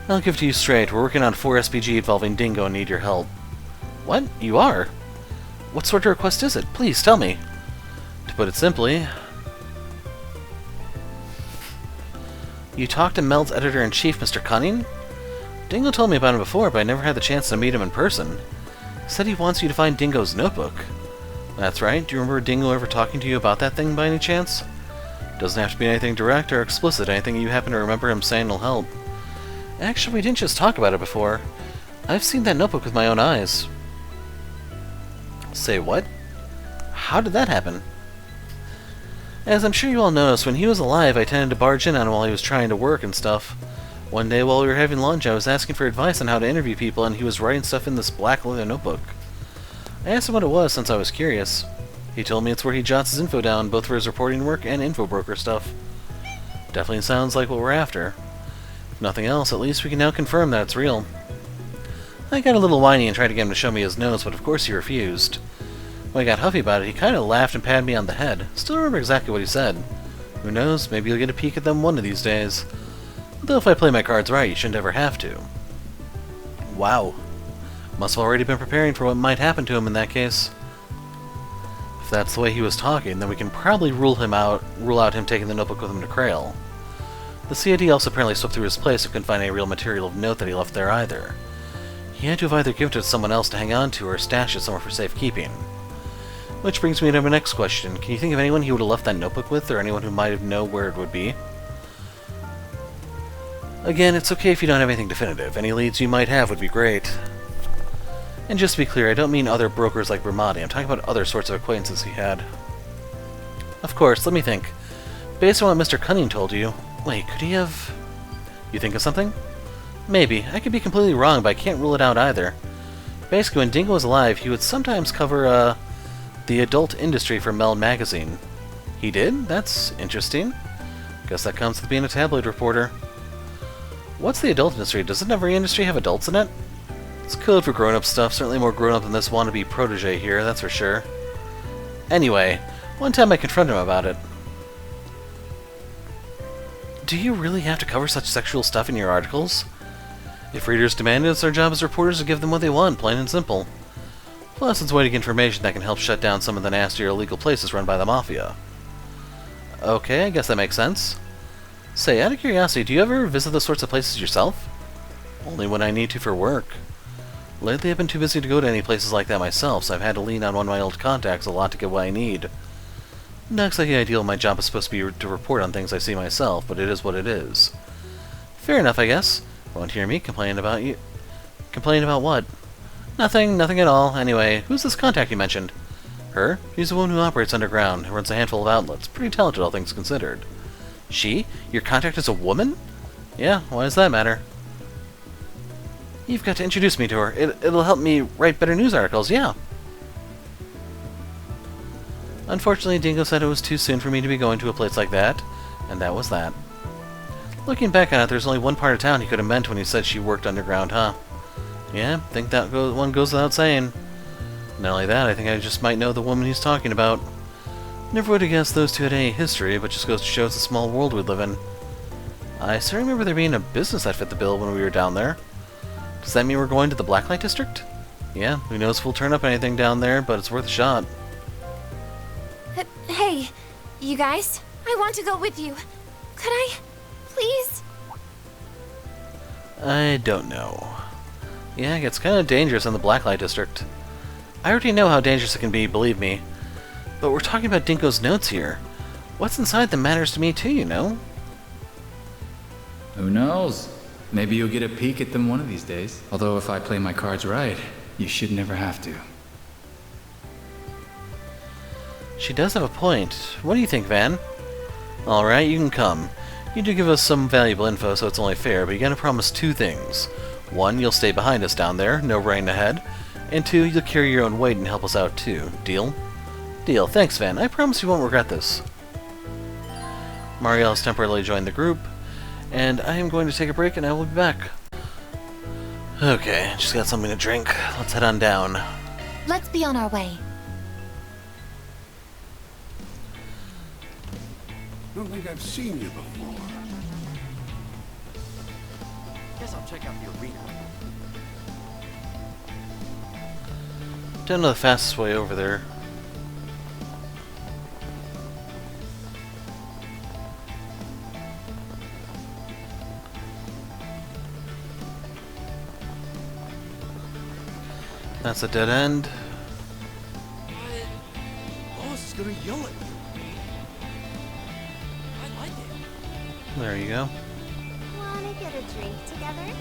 I'll give it to you straight. We're working on 4 SPG involving Dingo and need your help. What? You are? What sort of request is it? Please, tell me. To put it simply... You talked to Meld's editor-in-chief, Mr. Cunning? Dingo told me about him before, but I never had the chance to meet him in person. He said he wants you to find Dingo's notebook. That's right. Do you remember Dingo ever talking to you about that thing by any chance? Doesn't have to be anything direct or explicit. Anything you happen to remember him saying will help. Actually, we didn't just talk about it before. I've seen that notebook with my own eyes. Say what? How did that happen? As I'm sure you all noticed, when he was alive, I tended to barge in on him while he was trying to work and stuff. One day while we were having lunch, I was asking for advice on how to interview people, and he was writing stuff in this black leather notebook. I asked him what it was since I was curious. He told me it's where he jots his info down, both for his reporting work and info broker stuff. Definitely sounds like what we're after. If nothing else, at least we can now confirm that it's real. I got a little whiny and tried to get him to show me his notes, but of course he refused. When I got huffy about it, he kind of laughed and patted me on the head. Still remember exactly what he said. Who knows, maybe you'll get a peek at them one of these days. Though if I play my cards right, you shouldn't ever have to. Wow. Must have already been preparing for what might happen to him in that case. If that's the way he was talking, then we can probably rule out him taking the notebook with him to Krail. The CID also apparently swept through his place and couldn't find any real material of note that he left there either. He had to have either given it to someone else to hang on to or stashed it somewhere for safekeeping. Which brings me to my next question. Can you think of anyone he would have left that notebook with, or anyone who might have known where it would be? Again, it's okay if you don't have anything definitive. Any leads you might have would be great. And just to be clear, I don't mean other brokers like Bermati. I'm talking about other sorts of acquaintances he had. Of course, let me think. Based on what Mr. Cunning told you... Wait, could he have... You think of something? Maybe. I could be completely wrong, but I can't rule it out either. Basically, when Dingo was alive, he would sometimes cover, the adult industry for Meld magazine. He did? That's interesting. Guess that comes with being a tabloid reporter. What's the adult industry? Doesn't every industry have adults in it? It's code for grown-up stuff, certainly more grown-up than this wannabe protege here, that's for sure. Anyway, One time I confronted him about it. Do you really have to cover such sexual stuff in your articles? If readers demand it, it's our job as reporters to give them what they want, plain and simple. Plus, it's a way to get information that can help shut down some of the nastier illegal places run by the Mafia. Okay, I guess that makes sense. Say, out of curiosity, do you ever visit those sorts of places yourself? Only when I need to for work. Lately I've been too busy to go to any places like that myself, so I've had to lean on one of my old contacts a lot to get what I need. Not exactly ideal, my job is supposed to be to report on things I see myself, but it is what it is. Fair enough, I guess. Won't hear me complain about you. Complain about what? Nothing at all. Anyway, who's this contact you mentioned? Her? She's the woman who operates underground, who runs a handful of outlets. Pretty talented, all things considered. She? Your contact is a woman? Yeah, why does that matter? You've got to introduce me to her. It'll help me write better news articles, yeah. Unfortunately, Dingo said it was too soon for me to be going to a place like that, and that was that. Looking back on it, there's only one part of town he could have meant when he said she worked underground, huh? Yeah, think that one goes without saying. Not only that, I think I just might know the woman he's talking about. Never would have guessed those two had any history, but just goes to show it's a small world we live in. I still remember there being a business that fit the bill when we were down there. Does that mean we're going to the Blacklight District? Yeah, who knows if we'll turn up anything down there, but it's worth a shot. Hey, you guys, I want to go with you. Could I, please? I don't know. Yeah, it gets kind of dangerous in the Blacklight District. I already know how dangerous it can be, believe me. But we're talking about Dingo's notes here. What's inside them matters to me too, you know? Who knows? Maybe you'll get a peek at them one of these days. Although if I play my cards right, you should never have to. She does have a point. What do you think, Van? Alright, you can come. You do give us some valuable info, so it's only fair, but you gotta promise two things. One, you'll stay behind us down there, no rain ahead. And two, you'll carry your own weight and help us out too. Deal? Deal. Thanks, Van. I promise you won't regret this. Marielle has temporarily joined the group, and I am going to take a break and I will be back. Okay, just got something to drink. Let's head on down. Let's be on our way. Don't think I've seen you before. Guess I'll check out the arena. Don't know the fastest way over there. That's a dead end. Boss is gonna yell at you. I like it. There you go. Wanna get a drink together?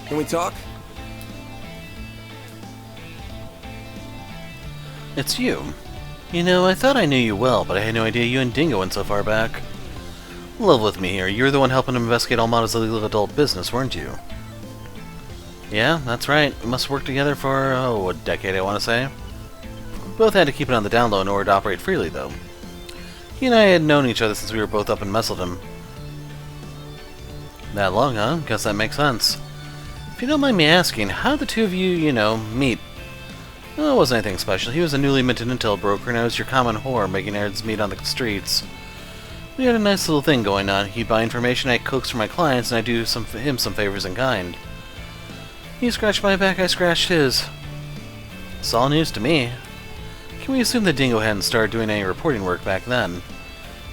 Can we talk? It's you. You know, I thought I knew you well, but I had no idea you and Dingo went so far back. Level with me here. You were the one helping him investigate Almata's illegal adult business, weren't you? Yeah, that's right. We must work together for, a decade, I want to say. Both had to keep it on the down low in order to operate freely, though. He and I had known each other since we were both up in Messeldom. That long, huh? Guess that makes sense. If you don't mind me asking, how did the two of you, meet? Well, it wasn't anything special. He was a newly minted intel broker, and I was your common whore making nerds meet on the streets. We had a nice little thing going on. He'd buy information I coax for my clients, and I'd do him some favors in kind. He scratched my back, I scratched his. It's all news to me. Can we assume that Dingo hadn't started doing any reporting work back then?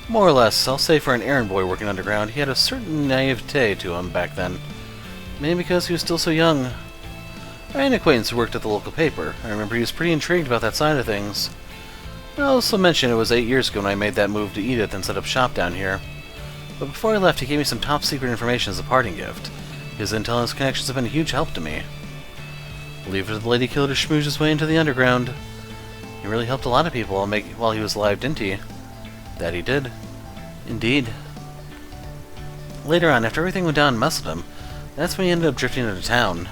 More or less, I'll say for an errand boy working underground, he had a certain naivete to him back then. Maybe because he was still so young. I had an acquaintance who worked at the local paper. I remember he was pretty intrigued about that side of things. I also mentioned it was 8 years ago when I made that move to Edith and set up shop down here. But before I left, he gave me some top secret information as a parting gift. His intel and his connections have been a huge help to me. Leave it to the lady killer to schmooze his way into the underground. He really helped a lot of people while he was alive, didn't he? That he did. Indeed. Later on, after everything went down in Messeldom, that's when he ended up drifting into town.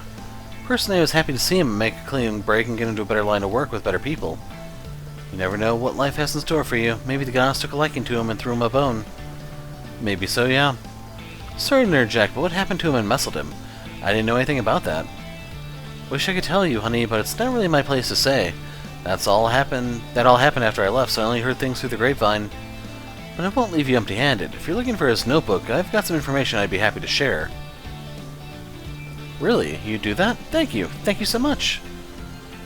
Personally, I was happy to see him make a clean break and get into a better line of work with better people. You never know what life has in store for you. Maybe the gods took a liking to him and threw him a bone. Maybe so, yeah. Sorry to interject, but what happened to him in Messeldom? I didn't know anything about that. Wish I could tell you, honey, but it's not really my place to say. That all happened after I left, so I only heard things through the grapevine. But I won't leave you empty-handed. If you're looking for his notebook, I've got some information I'd be happy to share. Really? You do that? Thank you. Thank you so much.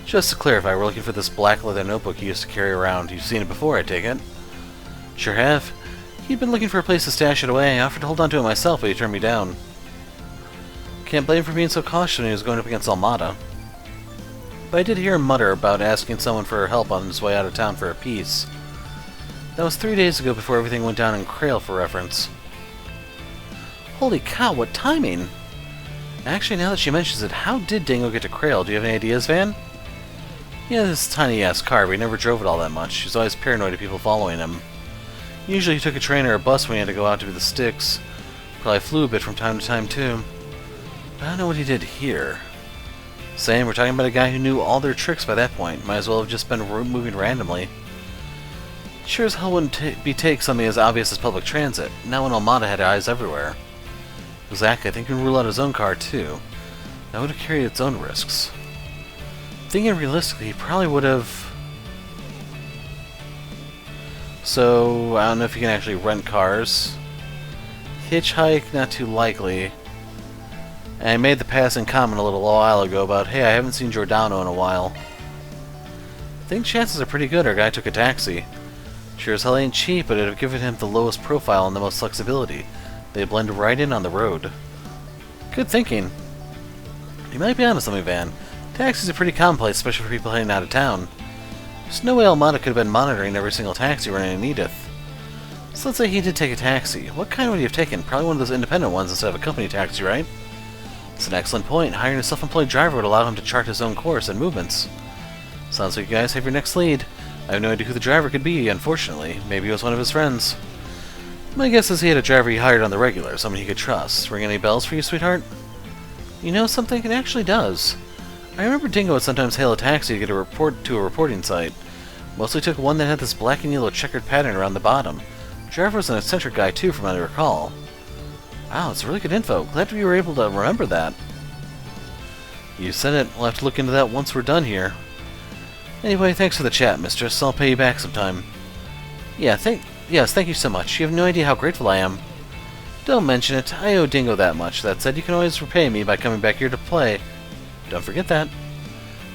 Just to clarify, we're looking for this black leather notebook he used to carry around. You've seen it before, I take it? Sure have. He'd been looking for a place to stash it away. I offered to hold on to it myself, but he turned me down. Can't blame him for being so cautious when he was going up against Almata. But I did hear him mutter about asking someone for help on his way out of town for a piece. That was 3 days ago before everything went down in Krail, for reference. Holy cow, what timing! Actually, now that she mentions it, how did Dingo get to Krail? Do you have any ideas, Van? Yeah, this tiny-ass car, but he never drove it all that much. He's always paranoid of people following him. Usually he took a train or a bus when he had to go out to the sticks. Probably flew a bit from time to time, too. But I don't know what he did here. Same, we're talking about a guy who knew all their tricks by that point. Might as well have just been moving randomly. Sure as hell wouldn't take something as obvious as public transit. Not when Almata had eyes everywhere. Exactly, I think he can rule out his own car, too. That would have carried its own risks. Thinking realistically, he probably would have... So, I don't know if you can actually rent cars. Hitchhike, not too likely. And I made the passing comment a little while ago about, hey, I haven't seen Giordano in a while. I think chances are pretty good our guy took a taxi. Sure as hell ain't cheap, but it'd have given him the lowest profile and the most flexibility. They blend right in on the road. Good thinking. You might be onto something, Van. Taxis are pretty commonplace, especially for people heading out of town. There's no way Almata could have been monitoring every single taxi running in Edith. So let's say he did take a taxi. What kind would he have taken? Probably one of those independent ones instead of a company taxi, right? It's an excellent point. Hiring a self-employed driver would allow him to chart his own course and movements. Sounds like you guys have your next lead. I have no idea who the driver could be, unfortunately. Maybe it was one of his friends. My guess is he had a driver he hired on the regular, someone he could trust. Ring any bells for you, sweetheart? You know something? It actually does. I remember Dingo would sometimes hail a taxi to get a report to a reporting site. Mostly took one that had this black and yellow checkered pattern around the bottom. The driver was an eccentric guy too, from what I recall. Wow, it's really good info. Glad we were able to remember that. You said it. We'll have to look into that once we're done here. Anyway, thanks for the chat, mistress. I'll pay you back sometime. Yes, thank you so much. You have no idea how grateful I am. Don't mention it. I owe Dingo that much. That said, you can always repay me by coming back here to play. Don't forget that.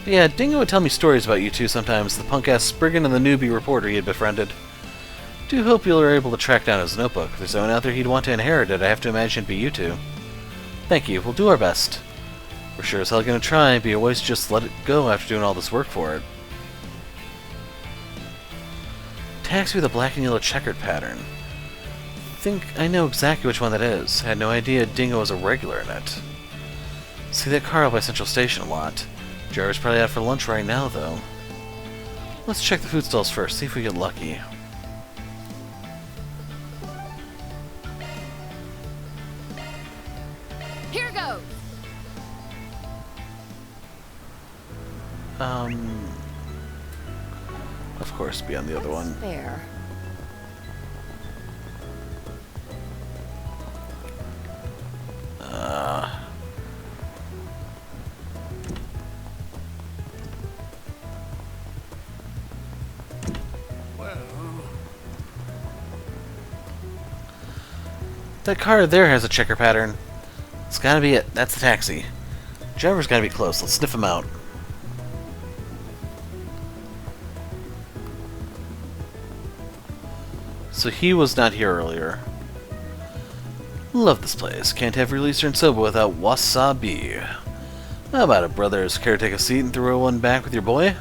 But yeah, Dingo would tell me stories about you two sometimes, the punk-ass Spriggan and the newbie reporter he had befriended. Do hope you are able to track down his notebook. If there's someone out there he'd want to inherit it, I have to imagine it'd be you two. Thank you. We'll do our best. We're sure as hell gonna try, but you always just let it go after doing all this work for it. Taxi with a black and yellow checkered pattern. Think I know exactly which one that is. Had no idea Dingo was a regular in it. See that car out by Central Station a lot. Driver's probably out for lunch right now, though. Let's check the food stalls first, see if we get lucky. Here goes. Of course, be on the other one. There. That car there has a checker pattern. It's gotta be it. That's the taxi. Driver's gotta be close. Let's sniff him out. So he was not here earlier. Love this place. Can't have release and soba without wasabi. How about it, brothers? Care to take a seat and throw one back with your boy?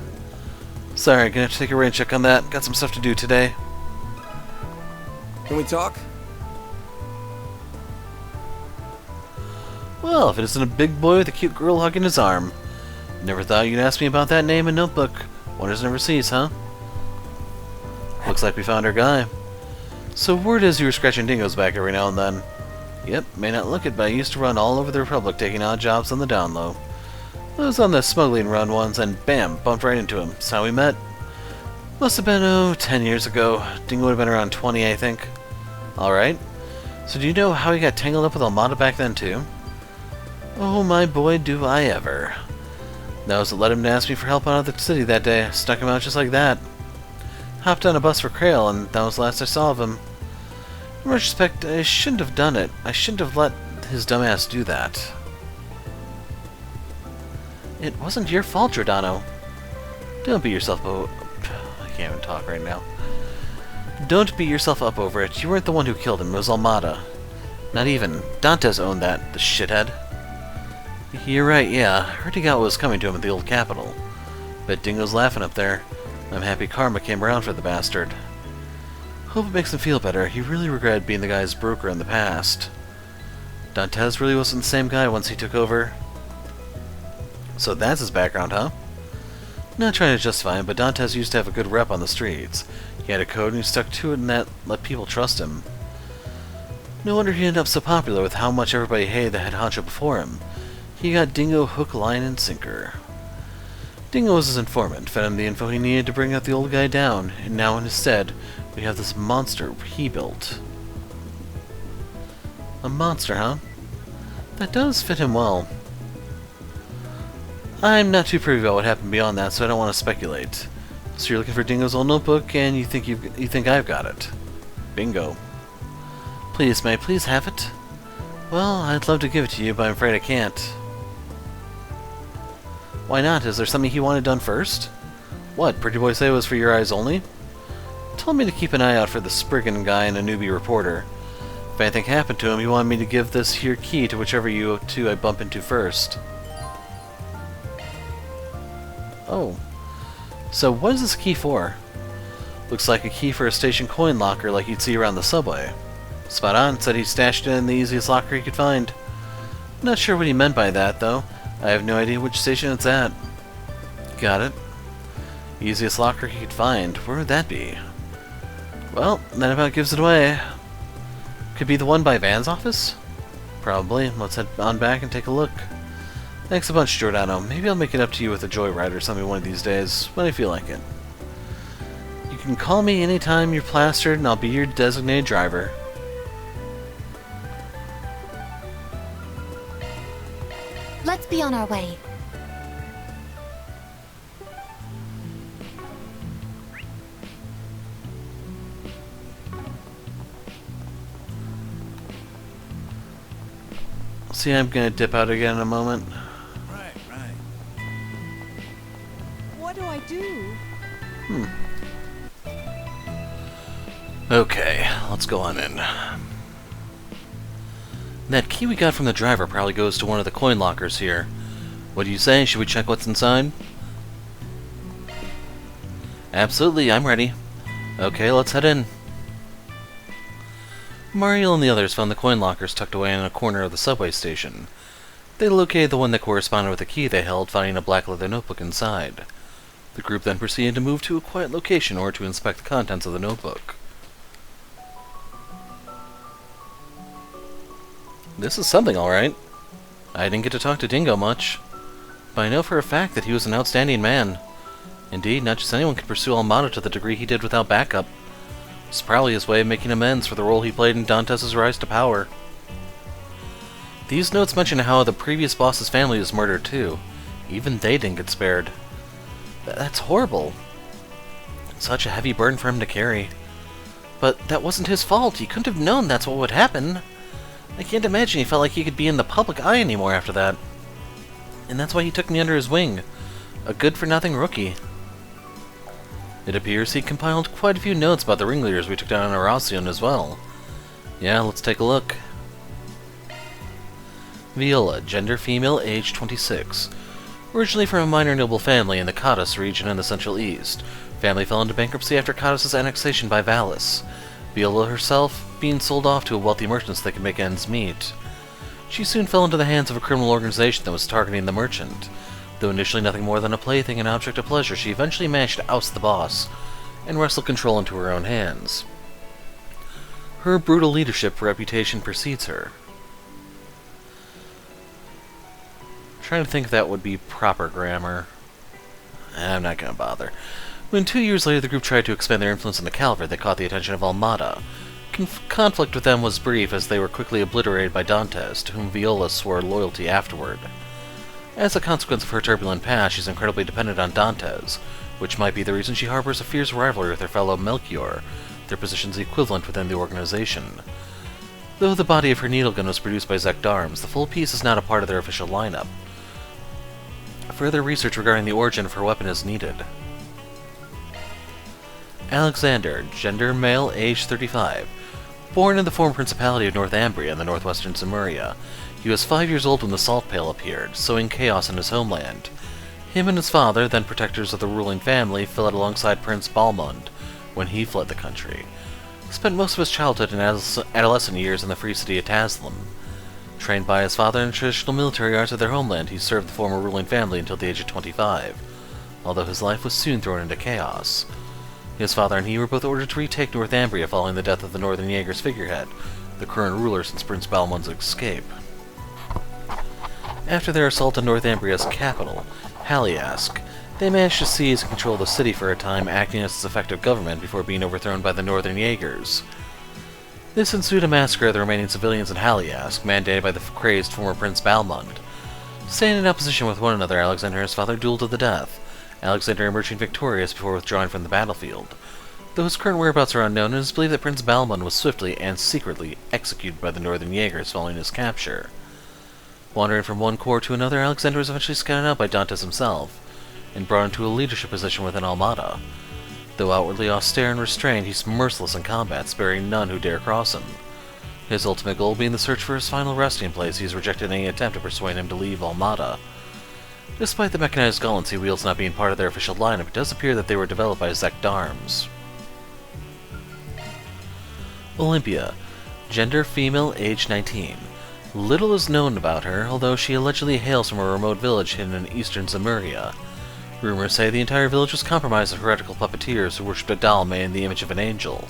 Sorry, gonna have to take a rain check on that. Got some stuff to do today. Can we talk? Well, if it isn't a big boy with a cute girl hugging his arm. Never thought you'd ask me about that name and notebook. Wonders never cease, huh? Looks like we found our guy. So word is you were scratching Dingo's back every now and then. Yep, may not look it, but I used to run all over the Republic taking odd jobs on the down low. I was on the smuggling run once and bam, bumped right into him. That's how we met. Must have been, 10 years ago. Dingo would have been around 20, I think. Alright. So do you know how he got tangled up with Almata back then, too? Oh, my boy, do I ever. That was what led him to ask me for help out of the city that day. I stuck him out just like that. Hopped on a bus for Krail, and that was the last I saw of him. In retrospect, I shouldn't have done it. I shouldn't have let his dumbass do that. It wasn't your fault, Giordano. Don't beat yourself up. I can't even talk right now. Don't beat yourself up over it. You weren't the one who killed him. It was Almata. Not even. Dantes owned that, the shithead. You're right, yeah. I heard he got what was coming to him at the old capital. Bet Dingo's laughing up there. I'm happy karma came around for the bastard. Hope it makes him feel better. He really regretted being the guy's broker in the past. Dantes really wasn't the same guy once he took over. So that's his background, huh? Not trying to justify him, but Dantes used to have a good rep on the streets. He had a code and he stuck to it, and that let people trust him. No wonder he ended up so popular with how much everybody hated the head honcho before him. He got Dingo hook, line, and sinker. Dingo was his informant, fed him the info he needed to bring out the old guy down, and now in his stead, we have this monster he built. A monster, huh? That does fit him well. I'm not too privy about what happened beyond that, so I don't want to speculate. So you're looking for Dingo's old notebook, and you think I've got it. Bingo. Please, may I please have it? Well, I'd love to give it to you, but I'm afraid I can't. Why not? Is there something he wanted done first? What, Pretty Boy say it was for your eyes only? Told me to keep an eye out for the Spriggan guy and a newbie reporter. If anything happened to him, he wanted me to give this here key to whichever you two I bump into first. Oh. So what is this key for? Looks like a key for a station coin locker like you'd see around the subway. Spot on, said he stashed it in the easiest locker he could find. Not sure what he meant by that, though. I have no idea which station it's at. Got it. Easiest locker he could find. Where would that be? Well, that about gives it away. Could be the one by Van's office? Probably. Let's head on back and take a look. Thanks a bunch, Giordano. Maybe I'll make it up to you with a joyride or something one of these days, when I feel like it. You can call me anytime you're plastered, and I'll be your designated driver. Let's be on our way. See, I'm gonna dip out again in a moment. Right. What do I do? Okay, let's go on in. That key we got from the driver probably goes to one of the coin lockers here. What do you say? Should we check what's inside? Absolutely, I'm ready. Okay, let's head in. Mario and the others found the coin lockers tucked away in a corner of the subway station. They located the one that corresponded with the key they held, finding a black leather notebook inside. The group then proceeded to move to a quiet location in order to inspect the contents of the notebook. This is something, alright. I didn't get to talk to Dingo much, but I know for a fact that he was an outstanding man. Indeed, not just anyone could pursue Almata to the degree he did without backup. It's probably his way of making amends for the role he played in Dantes' rise to power. These notes mention how the previous boss's family was murdered too. Even they didn't get spared. That's horrible. Such a heavy burden for him to carry. But that wasn't his fault. He couldn't have known that's what would happen. I can't imagine he felt like he could be in the public eye anymore after that. And that's why he took me under his wing. A good-for-nothing rookie. It appears he compiled quite a few notes about the ringleaders we took down in Aracion as well. Yeah, let's take a look. Viola, gender female, age 26. Originally from a minor noble family in the Cadiz region in the Central East. Family fell into bankruptcy after Cadiz's annexation by Valis. Viola herself being sold off to a wealthy merchant so they could make ends meet. She soon fell into the hands of a criminal organization that was targeting the merchant. Though initially nothing more than a plaything and object of pleasure, she eventually managed to oust the boss and wrestle control into her own hands. Her brutal leadership reputation precedes her. I'm trying to think if that would be proper grammar. I'm not gonna bother. When 2 years later the group tried to expand their influence in the Calvert, they caught the attention of Almata. Conflict with them was brief, as they were quickly obliterated by Dantes, to whom Viola swore loyalty afterward. As a consequence of her turbulent past, she's incredibly dependent on Dantes, which might be the reason she harbors a fierce rivalry with her fellow Melchior, their positions equivalent within the organization. Though the body of her needlegun was produced by Zekdarms, the full piece is not a part of their official lineup. Further research regarding the origin of her weapon is needed. Alexander, gender male, age 35. Born in the former Principality of Northumbria in the northwestern Zemuria, he was 5 years old when the Salt Pale appeared, sowing chaos in his homeland. Him and his father, then protectors of the ruling family, fled alongside Prince Balmund when he fled the country. He spent most of his childhood and adolescent years in the free city of Taslim. Trained by his father in the traditional military arts of their homeland, he served the former ruling family until the age of 25, although his life was soon thrown into chaos. His father and he were both ordered to retake Northumbria following the death of the Northern Jaegers figurehead, the current ruler since Prince Balmund's escape. After their assault on Northumbria's capital, Haliask, they managed to seize and control the city for a time, acting as its effective government before being overthrown by the Northern Jaegers. This ensued a massacre of the remaining civilians in Haliask, mandated by the crazed former Prince Balmund. Staying in opposition with one another, Alexander and his father dueled to the death, Alexander emerging victorious before withdrawing from the battlefield. Though his current whereabouts are unknown, it is believed that Prince Balmund was swiftly and secretly executed by the Northern Jaegers following his capture. Wandering from one corps to another, Alexander was eventually scouted out by Dantes himself, and brought into a leadership position within Almata. Though outwardly austere and restrained, he's merciless in combat, sparing none who dare cross him. His ultimate goal being the search for his final resting place, he's rejected any attempt to persuade him to leave Almata. Despite the mechanized gauntlets he wields not being part of their official lineup, it does appear that they were developed by Zekdarms. Olympia, gender female, age 19. Little is known about her, although she allegedly hails from a remote village hidden in eastern Zemuria. Rumors say the entire village was compromised of heretical puppeteers who worshipped a doll made in the image of an angel.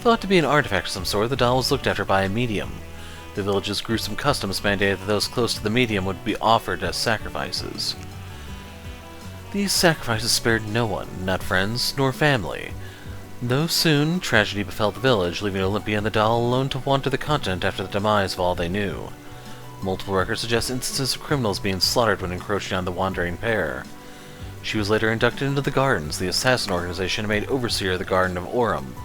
Thought to be an artifact of some sort, the doll was looked after by a medium. The village's gruesome customs mandated that those close to the medium would be offered as sacrifices. These sacrifices spared no one, not friends nor family. Though soon, tragedy befell the village, leaving Olympia and the doll alone to wander the continent after the demise of all they knew. Multiple records suggest instances of criminals being slaughtered when encroaching on the wandering pair. She was later inducted into the Gardens, the assassin organization, and made overseer of the Garden of Aurum,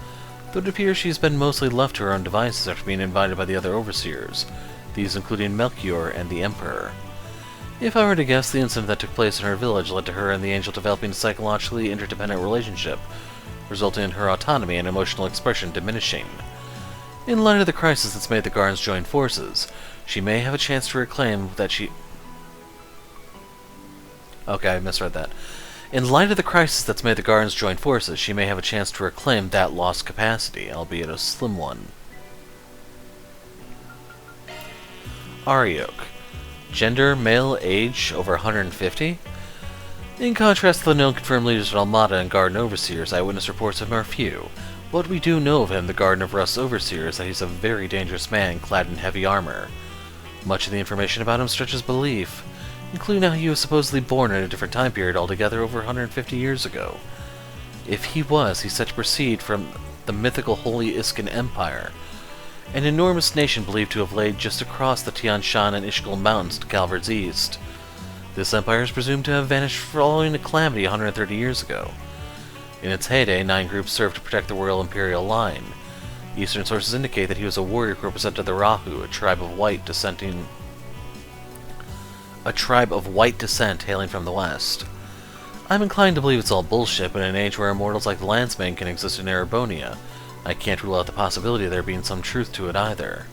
though it appears she's been mostly left to her own devices after being invited by the other overseers, these including Melchior and the Emperor. If I were to guess, the incident that took place in her village led to her and the angel developing a psychologically interdependent relationship, resulting in her autonomy and emotional expression diminishing. In light of the crisis that's made the Gardens join forces, she may have a chance to reclaim that she... Okay, I misread that. In light of the crisis that's made the Gardens join forces, she may have a chance to reclaim that lost capacity, albeit a slim one. Ariok. Gender, male, age, over 150? In contrast to the known confirmed leaders of Almata and Garden Overseers, eyewitness reports of him are few. What we do know of him, the Garden of Rust's Overseer, is that he's a very dangerous man clad in heavy armor. Much of the information about him stretches belief, including how he was supposedly born in a different time period altogether over 150 years ago. If he was, he's said to proceed from the mythical Holy Iskan Empire, an enormous nation believed to have laid just across the Tian Shan and Ishkal Mountains to Calvard's east. This empire is presumed to have vanished following a calamity 130 years ago. In its heyday, 9 groups served to protect the royal imperial line. Eastern sources indicate that he was a warrior who represented the Rahu, a tribe of white descent hailing from the west. I'm inclined to believe it's all bullshit, but in an age where immortals like the Landsman can exist in Erebonia, I can't rule out the possibility of there being some truth to it either.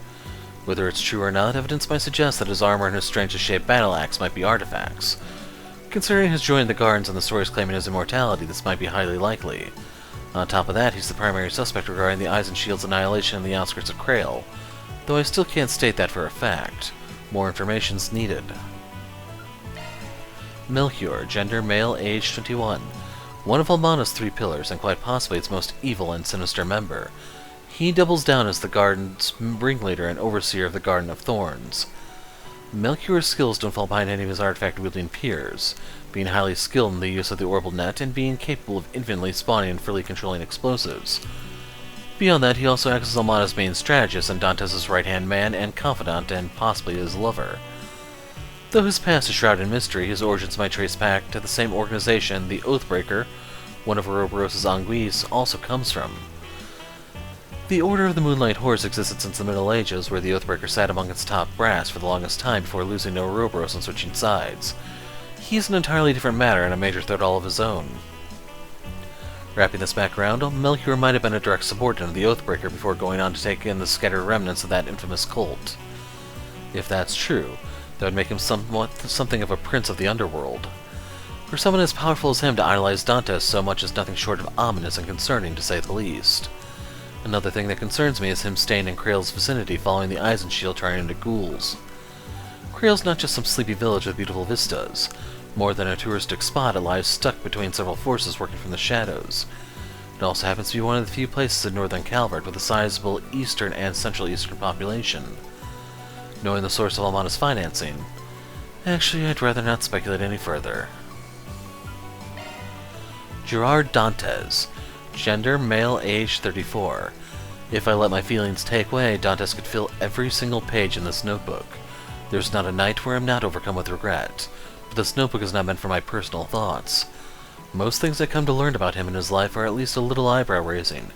Whether it's true or not, evidence might suggest that his armor and his strangely shaped battle axe might be artifacts. Considering his joining the Gardens and the stories claiming his immortality, this might be highly likely. On top of that, he's the primary suspect regarding the Eyes and Shield's annihilation in the outskirts of Krail, though I still can't state that for a fact. More information's needed. Melchior, gender male, age 21. One of Almata's 3 pillars, and quite possibly its most evil and sinister member. He doubles down as the Garden's ringleader and overseer of the Garden of Thorns. Melchior's skills don't fall behind any of his artifact-wielding peers, being highly skilled in the use of the orbital net and being capable of infinitely spawning and freely controlling explosives. Beyond that, he also acts as Almata's main strategist and Dantes' right-hand man and confidant and possibly his lover. Though his past is shrouded in mystery, his origins might trace back to the same organization the Oathbreaker, one of Ouroboros' anguilles, also comes from. The Order of the Moonlight Horse existed since the Middle Ages, where the Oathbreaker sat among its top brass for the longest time before losing to Ouroboros and switching sides. He is an entirely different matter and a major threat all of his own. Wrapping this background, Melchior might have been a direct subordinate of the Oathbreaker before going on to take in the scattered remnants of that infamous cult. If that's true, that would make him something of a prince of the underworld. For someone as powerful as him to idolize Dantes so much is nothing short of ominous and concerning, to say the least. Another thing that concerns me is him staying in Krail's vicinity following the Eisenshield turning into ghouls. Krail's not just some sleepy village with beautiful vistas. More than a touristic spot, it lies stuck between several forces working from the shadows. It also happens to be one of the few places in northern Calvert with a sizable eastern and central eastern population. Knowing the source of Almata's financing, actually I'd rather not speculate any further. Gerard Dantes. Gender, male, age 34. If I let my feelings take way, Dantes could fill every single page in this notebook. There's not a night where I'm not overcome with regret. But this notebook is not meant for my personal thoughts. Most things I come to learn about him in his life are at least a little eyebrow-raising.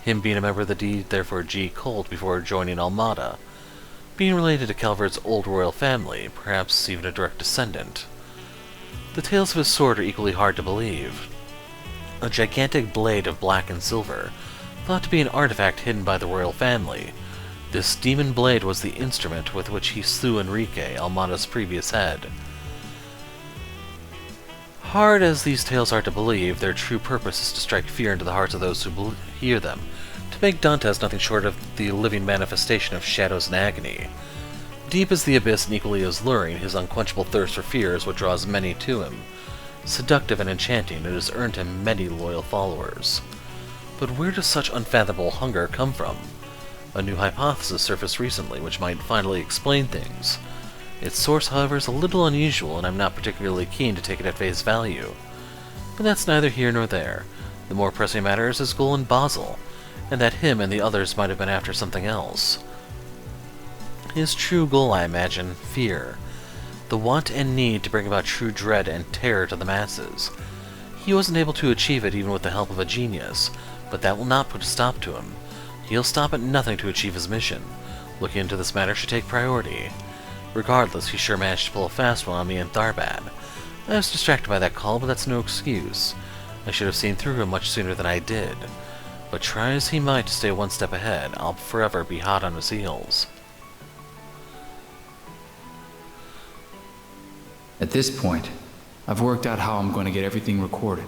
Him being a member of the D, therefore G cult before joining Almata. Being related to Calvert's old royal family, perhaps even a direct descendant. The tales of his sword are equally hard to believe. A gigantic blade of black and silver, thought to be an artifact hidden by the royal family. This demon blade was the instrument with which he slew Enrique, Almata's previous head. Hard as these tales are to believe, their true purpose is to strike fear into the hearts of those who hear them, to make Dantes nothing short of the living manifestation of shadows and agony. Deep as the abyss and equally as luring, his unquenchable thirst for fear is what draws many to him. Seductive and enchanting, it has earned him many loyal followers. But where does such unfathomable hunger come from? A new hypothesis surfaced recently, which might finally explain things. Its source, however, is a little unusual, and I'm not particularly keen to take it at face value. But that's neither here nor there. The more pressing matter is his goal in Basel, and that him and the others might have been after something else. His true goal, I imagine, fear. The want and need to bring about true dread and terror to the masses. He wasn't able to achieve it even with the help of a genius, but that will not put a stop to him. He'll stop at nothing to achieve his mission. Looking into this matter should take priority. Regardless, he sure managed to pull a fast one on me in Tharbad. I was distracted by that call, but that's no excuse. I should have seen through him much sooner than I did. But try as he might to stay one step ahead, I'll forever be hot on his heels. At this point, I've worked out how I'm going to get everything recorded,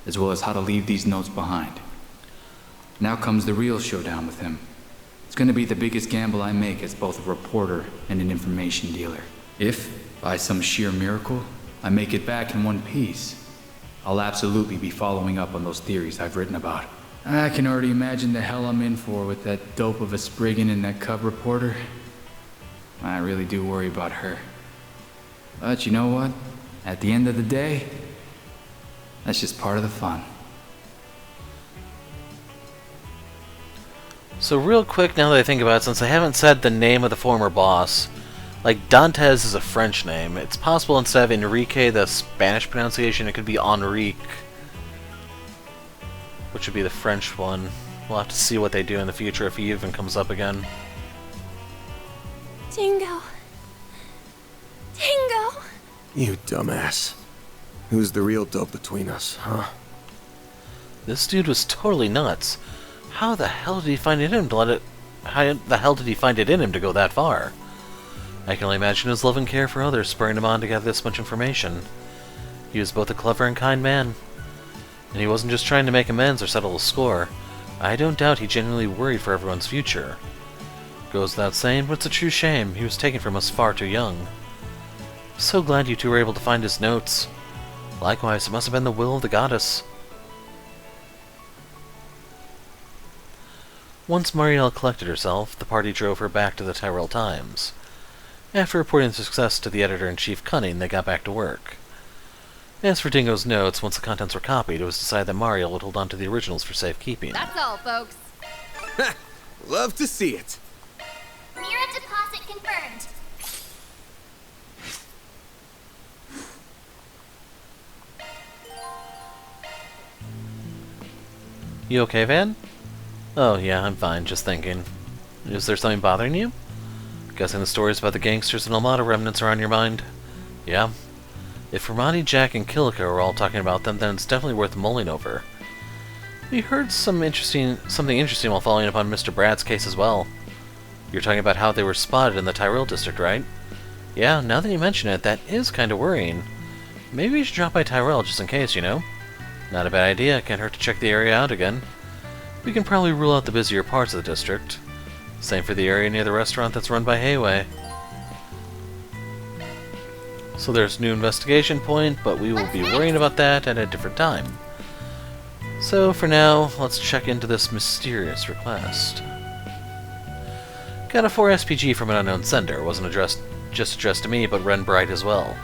as well as how to leave these notes behind. Now comes the real showdown with him. It's going to be the biggest gamble I make as both a reporter and an information dealer. If, by some sheer miracle, I make it back in one piece, I'll absolutely be following up on those theories I've written about. I can already imagine the hell I'm in for with that dope of a Spriggan and that cub reporter. I really do worry about her. But you know what? At the end of the day, that's just part of the fun. So real quick, now that I think about it, since I haven't said the name of the former boss, like Dantes is a French name, it's possible instead of Enrique, the Spanish pronunciation, it could be Enrique, which would be the French one. We'll have to see what they do in the future if he even comes up again. Dingo. Dingo! You dumbass. Who's the real dope between us, huh? This dude was totally nuts. How the hell did he find it in him to let it... How the hell did he find it in him to go that far? I can only imagine his love and care for others spurring him on to gather this much information. He was both a clever and kind man. And he wasn't just trying to make amends or settle a score. I don't doubt he genuinely worried for everyone's future. Goes without saying, but it's a true shame. He was taken from us far too young. So glad you two were able to find his notes. Likewise, it must have been the will of the goddess. Once Marielle collected herself, the party drove her back to the Tyrell Times. After reporting the success to the editor-in-chief Cunning, they got back to work. As for Dingo's notes, once the contents were copied, it was decided that Marielle would hold on to the originals for safekeeping. That's all, folks. Love to see it. Mirror deposit confirmed. You okay, Van? Oh, yeah, I'm fine, just thinking. Is there something bothering you? Guessing the stories about the gangsters and Almata remnants are on your mind? Yeah. If Ramadi, Jack, and Kilika are all talking about them, then it's definitely worth mulling over. We heard something interesting while following up on Mr. Brad's case as well. You're talking about how they were spotted in the Tyrell district, right? Yeah, now that you mention it, that is kind of worrying. Maybe we should drop by Tyrell just in case, you know? Not a bad idea, can't hurt to check the area out again. We can probably rule out the busier parts of the district. Same for the area near the restaurant that's run by Hayway. So there's a new investigation point, but we will be worrying about that at a different time. So for now, let's check into this mysterious request. Got a 4 SPG from an unknown sender. It wasn't just addressed to me, but Ren Bright as well.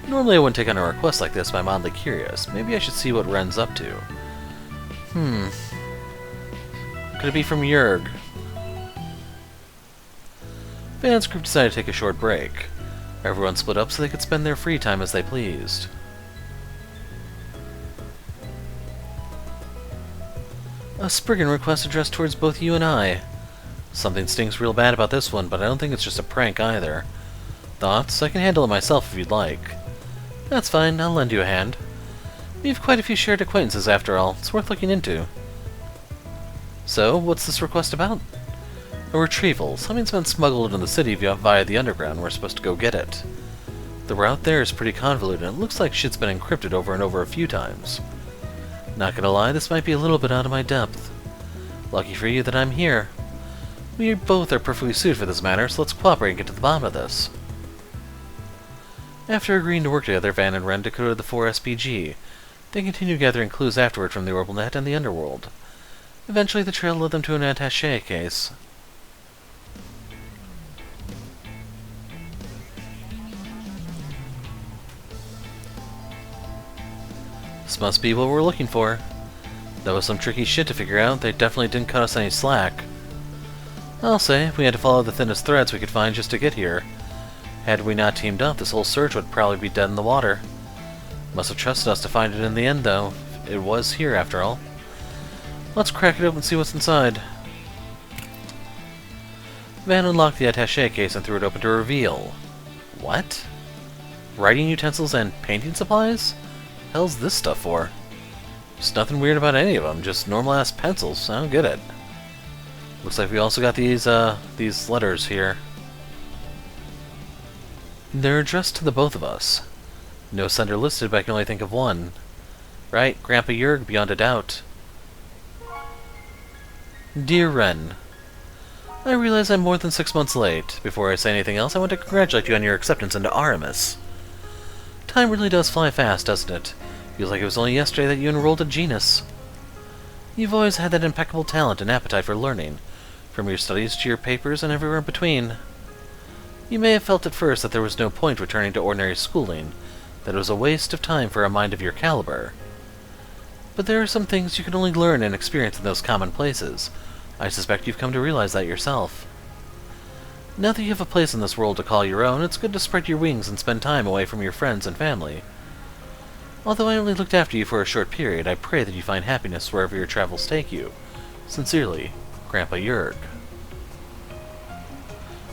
Normally I wouldn't take on a request like this, but I'm oddly curious. Maybe I should see what Ren's up to. Could it be from Jurg? Van's group decided to take a short break. Everyone split up so they could spend their free time as they pleased. A Spriggan request addressed towards both you and I. Something stinks real bad about this one, but I don't think it's just a prank either. Thoughts? I can handle it myself if you'd like. That's fine, I'll lend you a hand. We have quite a few shared acquaintances after all. It's worth looking into. So, what's this request about? A retrieval. Something's been smuggled into the city via the underground. We're supposed to go get it. The route there is pretty convoluted, and it looks like shit's been encrypted over and over a few times. Not gonna lie, this might be a little bit out of my depth. Lucky for you that I'm here. We both are perfectly suited for this matter, so let's cooperate and get to the bottom of this. After agreeing to work together, Van and Ren decoded the 4 SPG. They continued gathering clues afterward from the Orbital and the underworld. Eventually, the trail led them to an attaché case. This must be what we're looking for. That was some tricky shit to figure out. They definitely didn't cut us any slack. I'll say, we had to follow the thinnest threads we could find just to get here. Had we not teamed up, this whole search would probably be dead in the water. Must have trusted us to find it in the end, though. It was here, after all. Let's crack it open and see what's inside. Van unlocked the attaché case and threw it open to reveal. What? Writing utensils and painting supplies? Hell's this stuff for? There's nothing weird about any of them, just normal-ass pencils. I don't get it. Looks like we also got these letters here. They're addressed to the both of us. No sender listed, but I can only think of one. Right, Grandpa Jurg, beyond a doubt. Dear Ren, I realize I'm more than 6 months late. Before I say anything else, I want to congratulate you on your acceptance into Aramis. Time really does fly fast, doesn't it? Feels like it was only yesterday that you enrolled at Genus. You've always had that impeccable talent and appetite for learning, from your studies to your papers and everywhere in between. You may have felt at first that there was no point returning to ordinary schooling, that it was a waste of time for a mind of your caliber. But there are some things you can only learn and experience in those common places. I suspect you've come to realize that yourself. Now that you have a place in this world to call your own, it's good to spread your wings and spend time away from your friends and family. Although I only looked after you for a short period, I pray that you find happiness wherever your travels take you. Sincerely, Grandpa Jurg.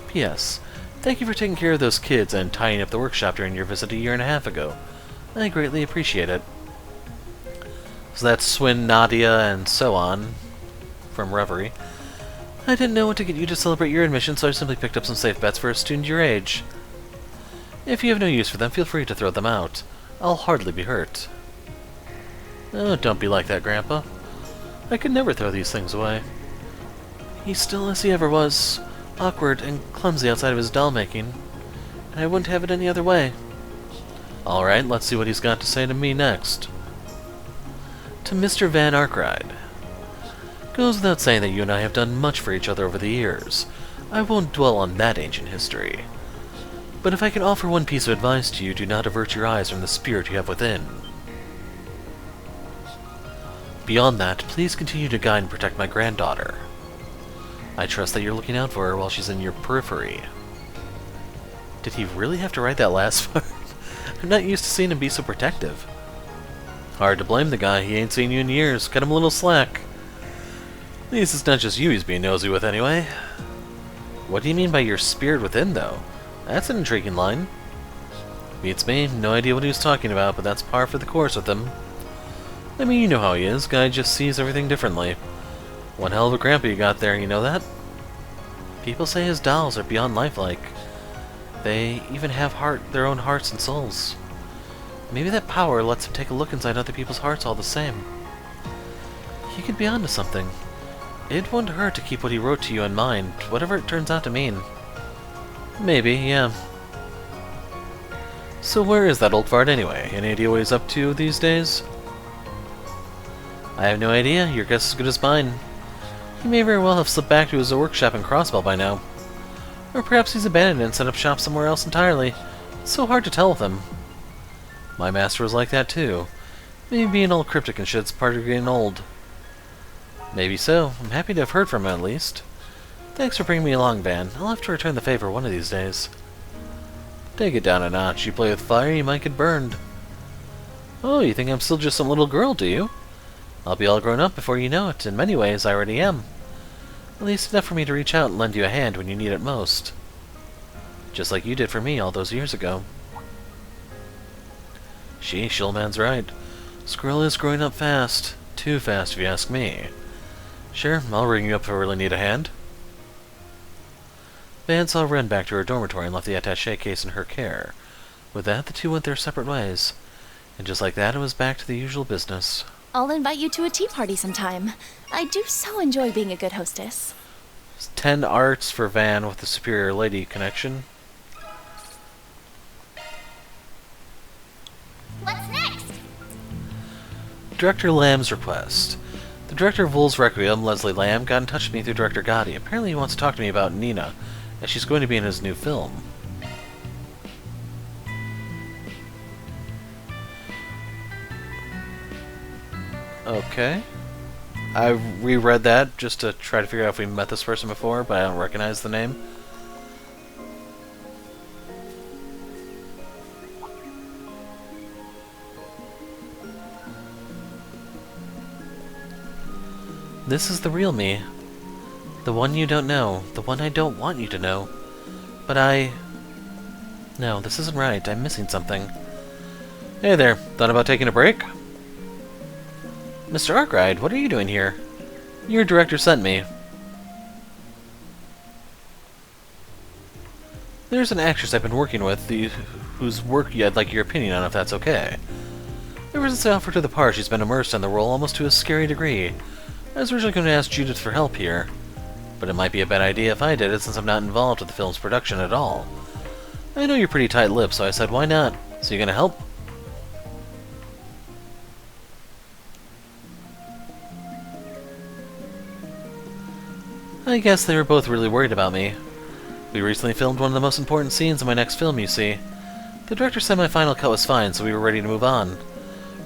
P.S. Thank you for taking care of those kids and tidying up the workshop during your visit a year and a half ago. I greatly appreciate it. So that's Swin, Nadia, and so on, from Reverie. I didn't know what to get you to celebrate your admission, so I simply picked up some safe bets for a student your age. If you have no use for them, feel free to throw them out. I'll hardly be hurt. Oh, don't be like that, Grandpa. I could never throw these things away. He's still as he ever was, awkward and clumsy outside of his doll-making, and I wouldn't have it any other way. Alright, let's see what he's got to say to me next. To Mr. Van Arkwright. Goes without saying that you and I have done much for each other over the years. I won't dwell on that ancient history. But if I can offer one piece of advice to you, do not avert your eyes from the spirit you have within. Beyond that, please continue to guide and protect my granddaughter. I trust that you're looking out for her while she's in your periphery. Did he really have to write that last part? I'm not used to seeing him be so protective. Hard to blame the guy, he ain't seen you in years. Cut him a little slack. At least it's not just you he's being nosy with anyway. What do you mean by your spirit within, though? That's an intriguing line. Beats me. No idea what he was talking about, but that's par for the course with him. I mean, you know how he is. Guy just sees everything differently. One hell of a grandpa you got there, you know that? People say his dolls are beyond lifelike. They even have their own hearts and souls. Maybe that power lets him take a look inside other people's hearts all the same. He could be onto something. It wouldn't hurt to keep what he wrote to you in mind, whatever it turns out to mean. Maybe, yeah. So where is that old fart anyway? Any idea what he's up to these days? I have no idea. Your guess is as good as mine. He may very well have slipped back to his workshop in Crossbell by now. Or perhaps he's abandoned it and set up shop somewhere else entirely. It's so hard to tell with him. My master was like that too. Maybe being all cryptic and shit's part of getting old. Maybe so. I'm happy to have heard from him at least. Thanks for bringing me along, Van. I'll have to return the favor one of these days. Take it down a notch. You play with fire, you might get burned. Oh, you think I'm still just some little girl, do you? I'll be all grown up before you know it. In many ways, I already am. At least enough for me to reach out and lend you a hand when you need it most. Just like you did for me all those years ago. Sheesh, old man's right. Squirrel is growing up fast. Too fast, if you ask me. Sure, I'll ring you up if I really need a hand. Van saw Ren back to her dormitory and left the attaché case in her care. With that, the two went their separate ways. And just like that, it was back to the usual business. I'll invite you to a tea party sometime. I do so enjoy being a good hostess. 10 arts for Van with the superior lady connection. What's next? Director Lamb's request. The director of Wolves Requiem, Leslie Lamb, got in touch with me through Director Gotti. Apparently he wants to talk to me about Nina, as she's going to be in his new film. Okay. I reread that just to try to figure out if we met this person before, but I don't recognize the name. This is the real me. The one you don't know. The one I don't want you to know. But No, this isn't right. I'm missing something. Hey there. Thought about taking a break? Mr. Arkwright, what are you doing here? Your director sent me. There's an actress I've been working with, whose work I'd like your opinion on, if that's okay. Ever since I offered her the part, she's been immersed in the role almost to a scary degree. I was originally going to ask Judith for help here, but it might be a bad idea if I did it since I'm not involved with the film's production at all. I know you're pretty tight-lipped, so I said why not? So you gonna help? I guess they were both really worried about me. We recently filmed one of the most important scenes in my next film, you see. The director said my final cut was fine, so we were ready to move on.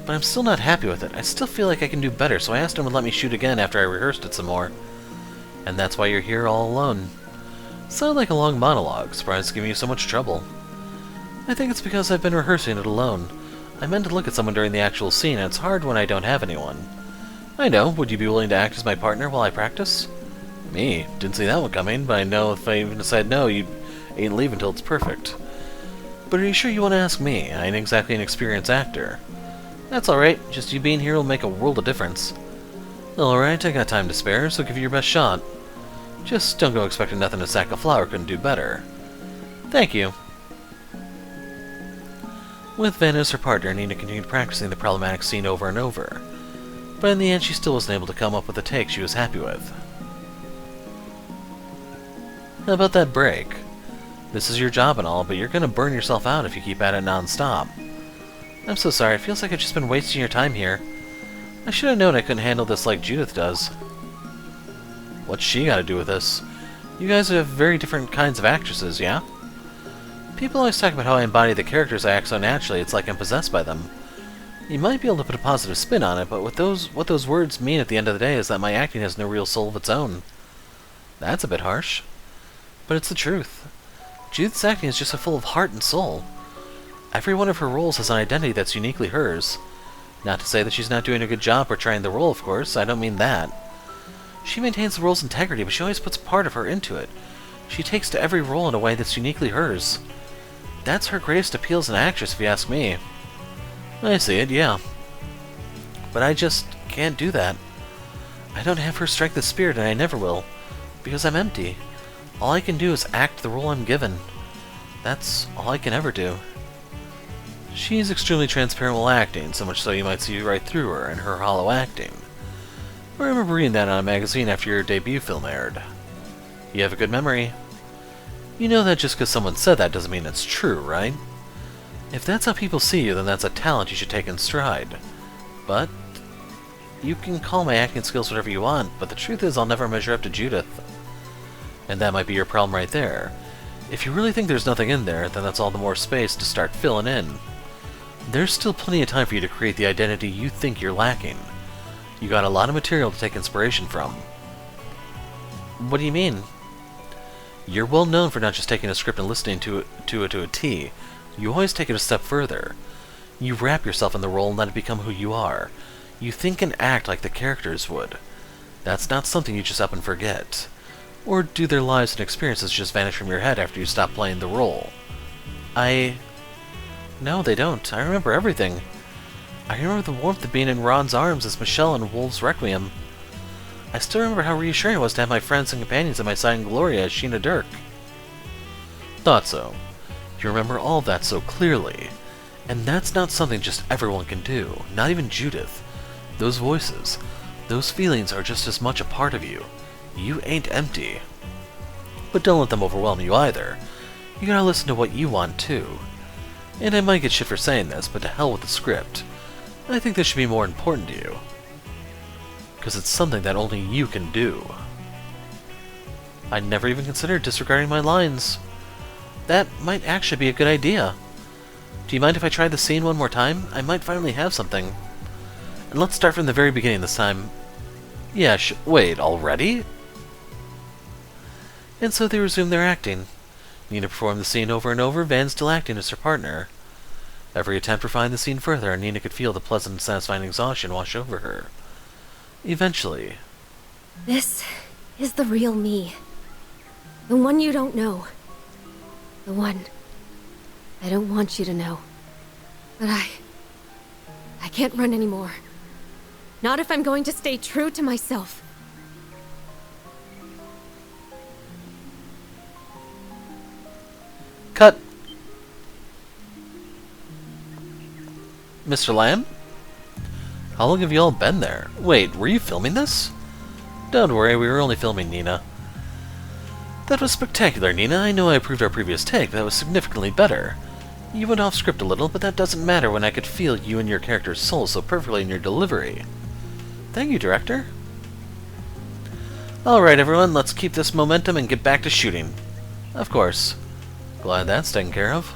But I'm still not happy with it. I still feel like I can do better, so I asked him to let me shoot again after I rehearsed it some more. And that's why you're here all alone. Sounded like a long monologue. Surprised it's giving you so much trouble. I think it's because I've been rehearsing it alone. I meant to look at someone during the actual scene, and it's hard when I don't have anyone. I know. Would you be willing to act as my partner while I practice? Me? Didn't see that one coming, but I know if I even decide no, you ain't leaving until it's perfect. But are you sure you want to ask me? I ain't exactly an experienced actor. That's alright. Just you being here will make a world of difference. Alright, I got time to spare, so give it your best shot. Just don't go expecting nothing a sack of flour couldn't do better. Thank you. With Van as her partner, Nina continued practicing the problematic scene over and over. But in the end, she still wasn't able to come up with a take she was happy with. How about that break? This is your job and all, but you're gonna burn yourself out if you keep at it non-stop. I'm so sorry, it feels like I've just been wasting your time here. I should have known I couldn't handle this like Judith does. What's she got to do with this? You guys have very different kinds of actresses, yeah? People always talk about how I embody the characters I act so naturally, it's like I'm possessed by them. You might be able to put a positive spin on it, but what those words mean at the end of the day is that my acting has no real soul of its own. That's a bit harsh. But it's the truth. Judith's acting is just so full of heart and soul. Every one of her roles has an identity that's uniquely hers. Not to say that she's not doing a good job portraying the role, of course, I don't mean that. She maintains the role's integrity, but she always puts part of her into it. She takes to every role in a way that's uniquely hers. That's her greatest appeal as an actress, if you ask me. I see it, yeah. But I just can't do that. I don't have her strength of spirit, and I never will, because I'm empty. All I can do is act the role I'm given. That's all I can ever do. She's extremely transparent while acting, so much so you might see right through her and her hollow acting. I remember reading that on a magazine after your debut film aired. You have a good memory. You know that just because someone said that doesn't mean it's true, right? If that's how people see you, then that's a talent you should take in stride. But you can call my acting skills whatever you want, but the truth is I'll never measure up to Judith. And that might be your problem right there. If you really think there's nothing in there, then that's all the more space to start filling in. There's still plenty of time for you to create the identity you think you're lacking. You got a lot of material to take inspiration from. What do you mean? You're well known for not just taking a script and listening to it to a T. You always take it a step further. You wrap yourself in the role and let it become who you are. You think and act like the characters would. That's not something you just up and forget. Or do their lives and experiences just vanish from your head after you stop playing the role? No, they don't. I remember everything. I remember the warmth of being in Ron's arms as Michelle in Wolf's Requiem. I still remember how reassuring it was to have my friends and companions at my side in Gloria as Sheena Dirk. Thought so. You remember all of that so clearly. And that's not something just everyone can do. Not even Judith. Those voices, those feelings are just as much a part of you. You ain't empty. But don't let them overwhelm you either. You gotta listen to what you want too. And I might get shit for saying this, but to hell with the script. I think this should be more important to you. Because it's something that only you can do. I never even considered disregarding my lines. That might actually be a good idea. Do you mind if I try the scene one more time? I might finally have something. And let's start from the very beginning this time. Yeah, wait, already? And so they resumed their acting. Nina performed the scene over and over, Van still acting as her partner. Every attempt refined the scene further, and Nina could feel the pleasant and satisfying exhaustion wash over her. Eventually... This is the real me. The one you don't know. The one I don't want you to know. But I can't run anymore. Not if I'm going to stay true to myself. Cut! Mr. Lamb? How long have you all been there? Wait, were you filming this? Don't worry, we were only filming, Nina. That was spectacular, Nina. I know I approved our previous take, but that was significantly better. You went off script a little, but that doesn't matter when I could feel you and your character's soul so perfectly in your delivery. Thank you, director. Alright, everyone, let's keep this momentum and get back to shooting. Of course. Glad that's taken care of.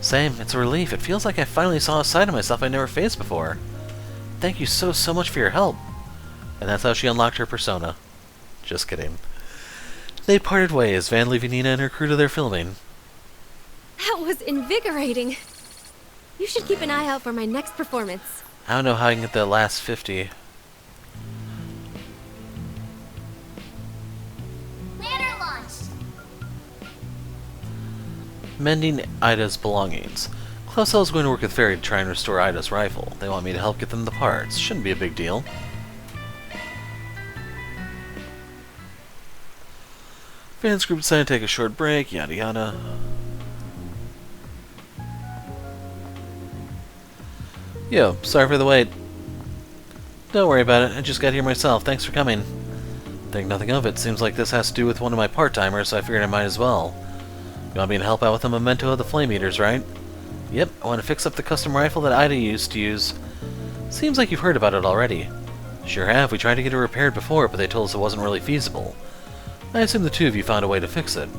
Same, it's a relief. It feels like I finally saw a side of myself I never faced before. Thank you so much for your help. And that's how she unlocked her persona. Just kidding. They parted ways, Van leaving Nina and her crew to their filming. That was invigorating. You should keep an eye out for my next performance. I don't know how I can get the last 50. Ladder launched. Mending Ida's belongings. Klausel is going to work with Ferry to try and restore Ida's rifle. They want me to help get them the parts. Shouldn't be a big deal. Van's group decided to take a short break, yada yada. Yo, sorry for the wait. Don't worry about it, I just got here myself, thanks for coming. Think nothing of it, seems like this has to do with one of my part-timers, so I figured I might as well. You want me to help out with the memento of the flame eaters, right? Yep, I want to fix up the custom rifle that Ida used to use. Seems like you've heard about it already. Sure have, we tried to get it repaired before, but they told us it wasn't really feasible. I assume the two of you found a way to fix it.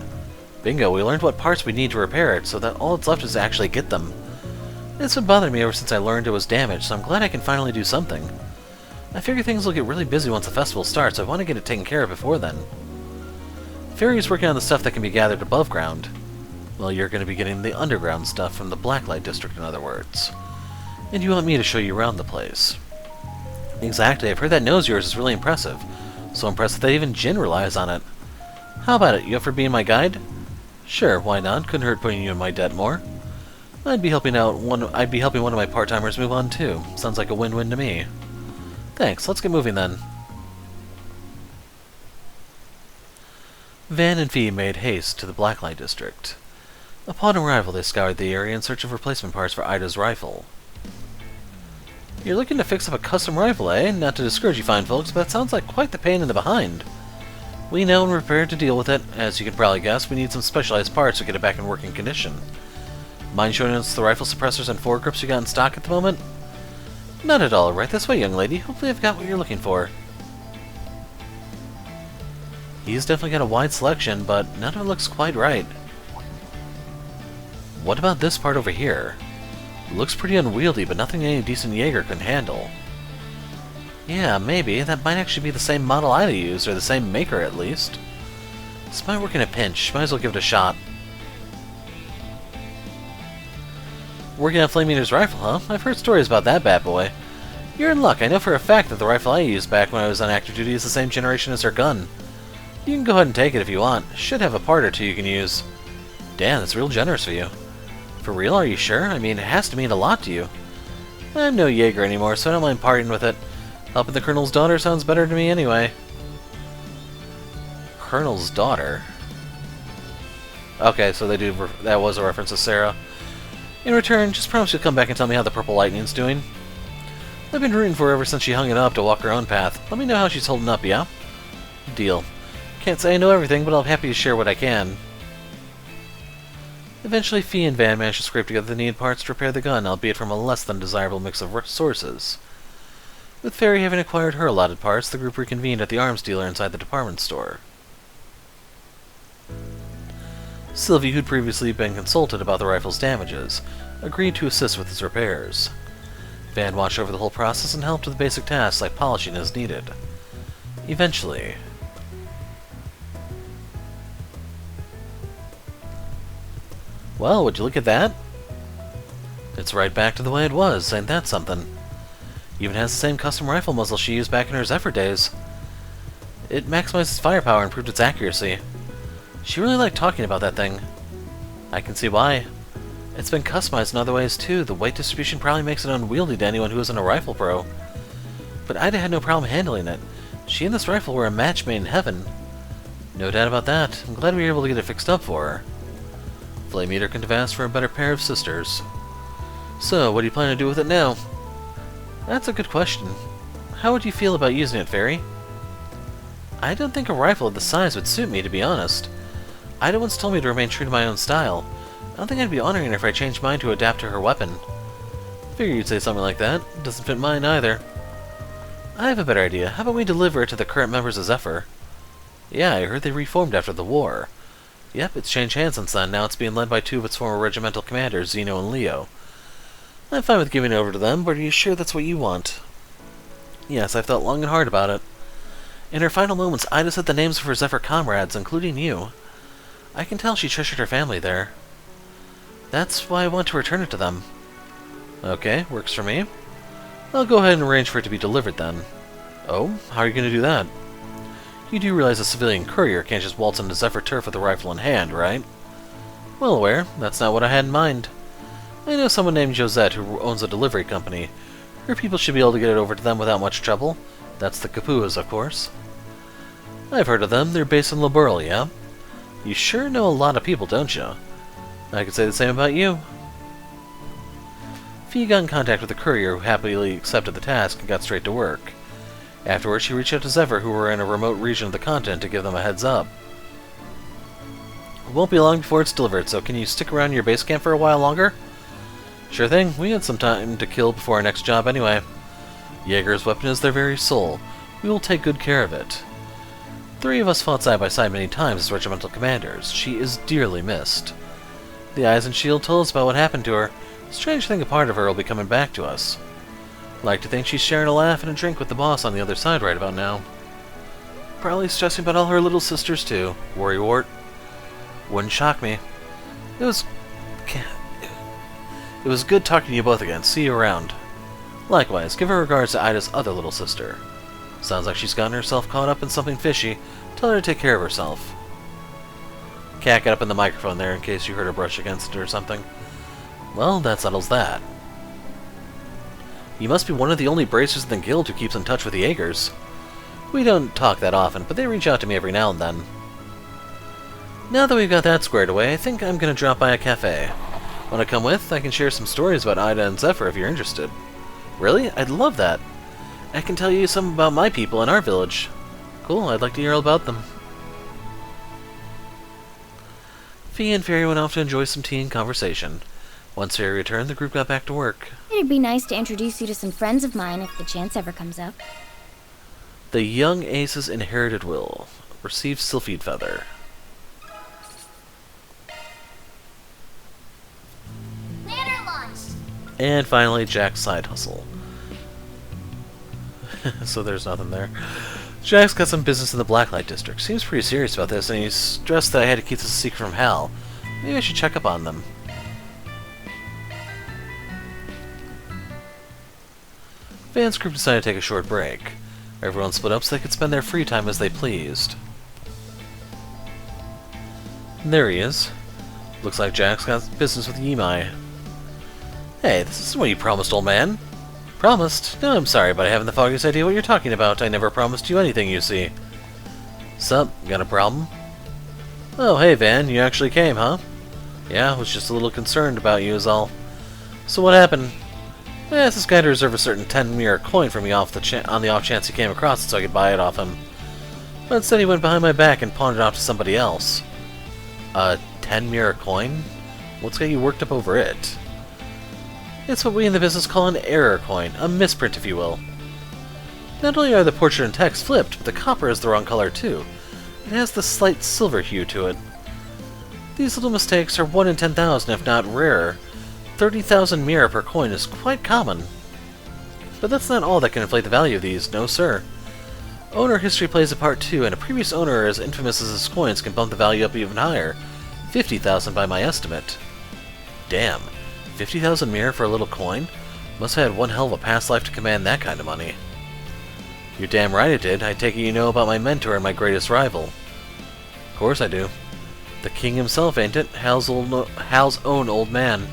Bingo, we learned what parts we need to repair it, so that all that's left is to actually get them. It's been bothering me ever since I learned it was damaged, so I'm glad I can finally do something. I figure things will get really busy once the festival starts, so I want to get it taken care of before then. Fairy's working on the stuff that can be gathered above ground. Well, you're going to be getting the underground stuff from the Blacklight District, in other words. And you want me to show you around the place. Exactly, I've heard that nose of yours is really impressive. So impressive that even Jin relies on it. How about it? You up for being my guide? Sure, why not? Couldn't hurt putting you in my debt more. I'd be helping one of my part-timers move on too. Sounds like a win-win to me. Thanks, let's get moving then. Van and Fee made haste to the Blacklight district. Upon arrival, they scoured the area in search of replacement parts for Ida's rifle. You're looking to fix up a custom rifle, eh? Not to discourage you fine folks, but that sounds like quite the pain in the behind. We know and we're prepared to deal with it. As you can probably guess, we need some specialized parts to get it back in working condition. Mind showing us the rifle suppressors and foregrips you got in stock at the moment? Not at all. Right this way, young lady. Hopefully I've got what you're looking for. He's definitely got a wide selection, but none of it looks quite right. What about this part over here? Looks pretty unwieldy, but nothing any decent Jaeger can handle. Yeah, maybe. That might actually be the same model Ida used, or the same maker at least. This might work in a pinch. Might as well give it a shot. Working on Flame Eater's rifle, huh? I've heard stories about that bad boy. You're in luck. I know for a fact that the rifle I used back when I was on active duty is the same generation as her gun. You can go ahead and take it if you want. Should have a part or two you can use. Damn, that's real generous of you. For real, are you sure? I mean, it has to mean a lot to you. I'm no Jaeger anymore, so I don't mind parting with it. Helping the Colonel's daughter sounds better to me anyway. Colonel's daughter? Okay, so that was a reference to Sarah. In return, just promise you'll come back and tell me how the Purple Lightning's doing. I've been rooting for her ever since she hung it up to walk her own path. Let me know how she's holding up, yeah? Deal. Can't say I know everything, but I'll be happy to share what I can. Eventually, Fee and Van managed to scrape together the needed parts to repair the gun, albeit from a less than desirable mix of sources. With Fairy having acquired her allotted parts, the group reconvened at the arms dealer inside the department store. Sylvie, who'd previously been consulted about the rifle's damages, agreed to assist with its repairs. Van watched over the whole process and helped with basic tasks like polishing as needed. Eventually... Well, would you look at that? It's right back to the way it was, ain't that something? Even has the same custom rifle muzzle she used back in her Zephyr days. It maximized its firepower and improved its accuracy. She really liked talking about that thing. I can see why. It's been customized in other ways too. The weight distribution probably makes it unwieldy to anyone who isn't a rifle pro. But Ida had no problem handling it. She and this rifle were a match made in heaven. No doubt about that. I'm glad we were able to get it fixed up for her. Flame Eater couldn't have asked for a better pair of sisters. So, what do you plan to do with it now? That's a good question. How would you feel about using it, Fairy? I don't think a rifle of this size would suit me, to be honest. Ida once told me to remain true to my own style. I don't think I'd be honoring her if I changed mine to adapt to her weapon. Figure you'd say something like that. It doesn't fit mine either. I have a better idea. How about we deliver it to the current members of Zephyr? Yeah, I heard they reformed after the war. Yep, it's changed hands since then. Now it's being led by two of its former regimental commanders, Zeno and Leo. I'm fine with giving it over to them, but are you sure that's what you want? Yes, I've thought long and hard about it. In her final moments, Ida said the names of her Zephyr comrades, including you. I can tell she treasured her family there. That's why I want to return it to them. Okay, works for me. I'll go ahead and arrange for it to be delivered then. Oh? How are you going to do that? You do realize a civilian courier can't just waltz into Zephyr turf with a rifle in hand, right? Well aware. That's not what I had in mind. I know someone named Josette who owns a delivery company. Her people should be able to get it over to them without much trouble. That's the Capuas, of course. I've heard of them. They're based in Laburl, yeah? You sure know a lot of people, don't you? I could say the same about you. Fee got in contact with the courier who happily accepted the task and got straight to work. Afterwards, she reached out to Zephyr, who were in a remote region of the continent, to give them a heads up. It won't be long before it's delivered, so can you stick around your base camp for a while longer? Sure thing. We had some time to kill before our next job anyway. Jaeger's weapon is their very soul. We will take good care of it. 3 of us fought side by side many times as regimental commanders. She is dearly missed. The Eyes and Shield told us about what happened to her. Strange thing, a part of her will be coming back to us. Like to think she's sharing a laugh and a drink with the boss on the other side right about now. Probably stressing about all her little sisters too. Worrywart. Wouldn't shock me. It was good talking to you both again. See you around. Likewise, give her regards to Ida's other little sister. Sounds like she's gotten herself caught up in something fishy. Tell her to take care of herself. Cat got up in the microphone there in case you heard her brush against it or something. Well, that settles that. You must be one of the only bracers in the guild who keeps in touch with the Jaegers. We don't talk that often, but they reach out to me every now and then. Now that we've got that squared away, I think I'm gonna drop by a cafe. Wanna come with? I can share some stories about Ida and Zephyr if you're interested. Really? I'd love that. I can tell you some about my people in our village. Cool, I'd like to hear all about them. Fee and Fairy went off to enjoy some tea and conversation. Once Fairy returned, the group got back to work. It'd be nice to introduce you to some friends of mine if the chance ever comes up. The young Ace's inherited will. Receive Sylphid Feather. Banner launch! And finally, Jack's side hustle. So there's nothing there. Jack's got some business in the Blacklight District. Seems pretty serious about this, and he's stressed that I had to keep this a secret from Hal. Maybe I should check up on them. Van's group decided to take a short break. Everyone split up so they could spend their free time as they pleased. And there he is. Looks like Jack's got business with Yimai. Hey, this isn't what you promised, old man. Promised? No, I'm sorry, but I haven't the foggiest idea what you're talking about. I never promised you anything, you see. Sup, got a problem? Oh, hey Van, you actually came, huh? Yeah, I was just a little concerned about you is all. So what happened? I asked this guy to reserve a certain 10-mirror coin for me on the off chance he came across it so I could buy it off him. But instead he went behind my back and pawned it off to somebody else. A 10-mirror coin? What's got you worked up over it? It's what we in the business call an error coin, a misprint if you will. Not only are the portrait and text flipped, but the copper is the wrong color too. It has the slight silver hue to it. These little mistakes are 1 in 10,000 if not rarer. 30,000 mirror per coin is quite common. But that's not all that can inflate the value of these, no sir. Owner history plays a part too, and a previous owner as infamous as his coins can bump the value up even higher. 50,000 by my estimate. Damn, 50,000 mirror for a little coin? Must have had one hell of a past life to command that kind of money. You're damn right it did. I take it you know about my mentor and my greatest rival. Of course I do. The king himself, ain't it? Hal's own old man.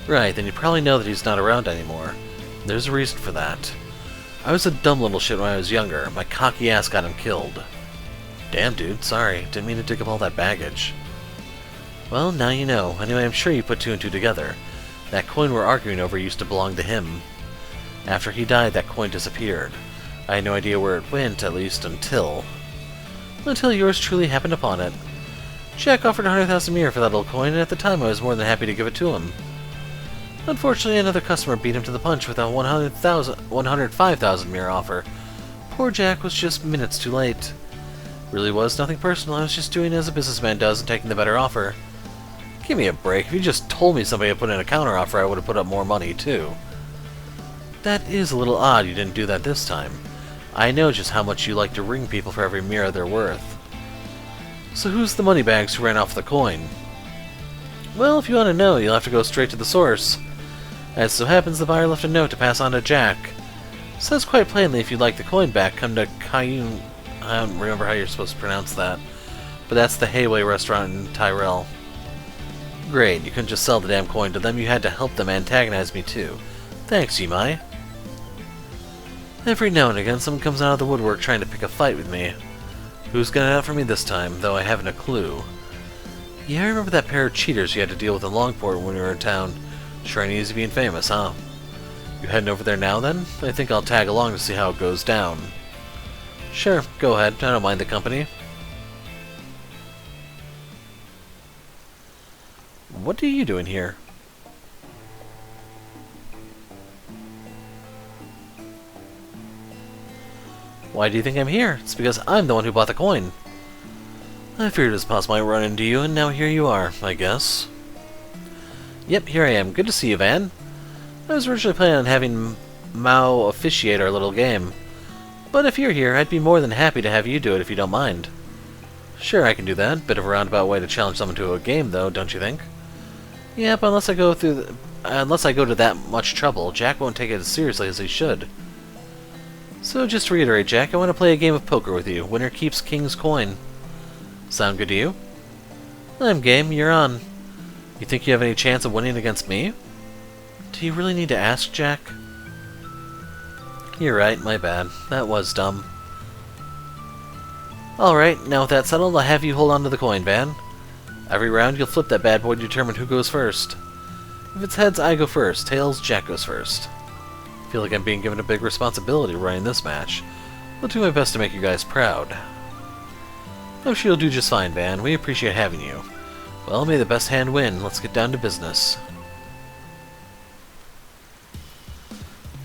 Right, then you probably know that he's not around anymore. There's a reason for that. I was a dumb little shit when I was younger. My cocky ass got him killed. Damn, dude, sorry. Didn't mean to dig up all that baggage. Well, now you know. Anyway, I'm sure you put 2 and 2 together. That coin we're arguing over used to belong to him. After he died, that coin disappeared. I had no idea where it went, at least until yours truly happened upon it. Jack offered 100,000 mirror for that little coin, and at the time I was more than happy to give it to him. Unfortunately, another customer beat him to the punch with a 105,000 mirror offer. Poor Jack was just minutes too late. Really was nothing personal, I was just doing as a businessman does and taking the better offer. Give me a break. If you just told me somebody had put in a counter offer, I would have put up more money, too. That is a little odd you didn't do that this time. I know just how much you like to ring people for every mirror they're worth. So who's the moneybags who ran off the coin? Well, if you want to know, you'll have to go straight to the source. As so happens, the buyer left a note to pass on to Jack. Says quite plainly if you'd like the coin back, come to Cayenne. I don't remember how you're supposed to pronounce that. But that's the Hayway restaurant in Tyrell. Great, you couldn't just sell the damn coin to them, you had to help them antagonize me too. Thanks, Yimai. Every now and again, someone comes out of the woodwork trying to pick a fight with me. Who's got it out for me this time, though I haven't a clue. Yeah, I remember that pair of cheaters you had to deal with in Longport when we were in town. Sure ain't easy being famous, huh? You heading over there now, then? I think I'll tag along to see how it goes down. Sure, go ahead. I don't mind the company. What are you doing here? Why do you think I'm here? It's because I'm the one who bought the coin. I feared this possible might run into you, and now here you are, I guess. Yep, here I am. Good to see you, Van. I was originally planning on having Mao officiate our little game. But if you're here, I'd be more than happy to have you do it if you don't mind. Sure, I can do that. Bit of a roundabout way to challenge someone to a game, though, don't you think? Yep, unless I go to that much trouble, Jack won't take it as seriously as he should. So just to reiterate, Jack, I want to play a game of poker with you. Winner keeps King's coin. Sound good to you? I'm game. You're on. You think you have any chance of winning against me? Do you really need to ask, Jack? You're right, my bad. That was dumb. Alright, now with that settled, I'll have you hold on to the coin, Van. Every round, you'll flip that bad boy to determine who goes first. If it's heads, I go first. Tails, Jack goes first. I feel like I'm being given a big responsibility running this match. I'll do my best to make you guys proud. I'm sure you'll do just fine, Van. We appreciate having you. Well, may the best hand win. Let's get down to business.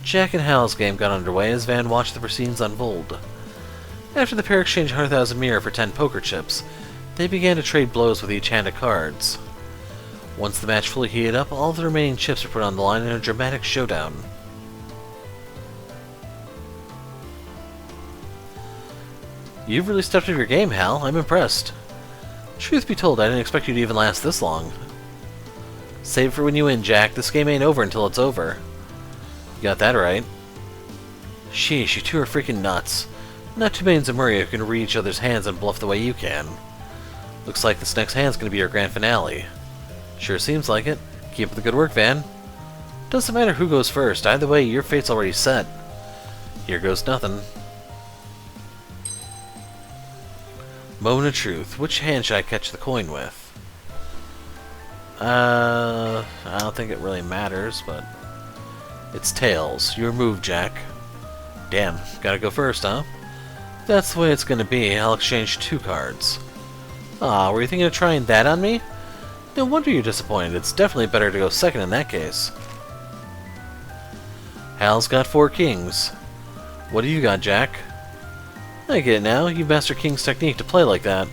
Jack and Hal's game got underway as Van watched the proceedings unfold. After the pair exchanged 100,000 mirror for 10 poker chips, they began to trade blows with each hand of cards. Once the match fully heated up, all the remaining chips were put on the line in a dramatic showdown. You've really stepped up your game, Hal. I'm impressed. Truth be told, I didn't expect you to even last this long. Save for when you win, Jack. This game ain't over until it's over. You got that right. Sheesh, you two are freaking nuts. Not too many in Zemuria who can read each other's hands and bluff the way you can. Looks like this next hand's gonna be your grand finale. Sure seems like it. Keep up the good work, Van. Doesn't matter who goes first. Either way, your fate's already set. Here goes nothing. Moment of truth. Which hand should I catch the coin with? I don't think it really matters, but... It's tails. Your move, Jack. Damn, gotta go first, huh? If that's the way it's gonna be, I'll exchange 2 cards. Aw, were you thinking of trying that on me? No wonder you're disappointed. It's definitely better to go second in that case. Hal's got 4 kings. What do you got, Jack? I get it now. You master King's technique to play like that.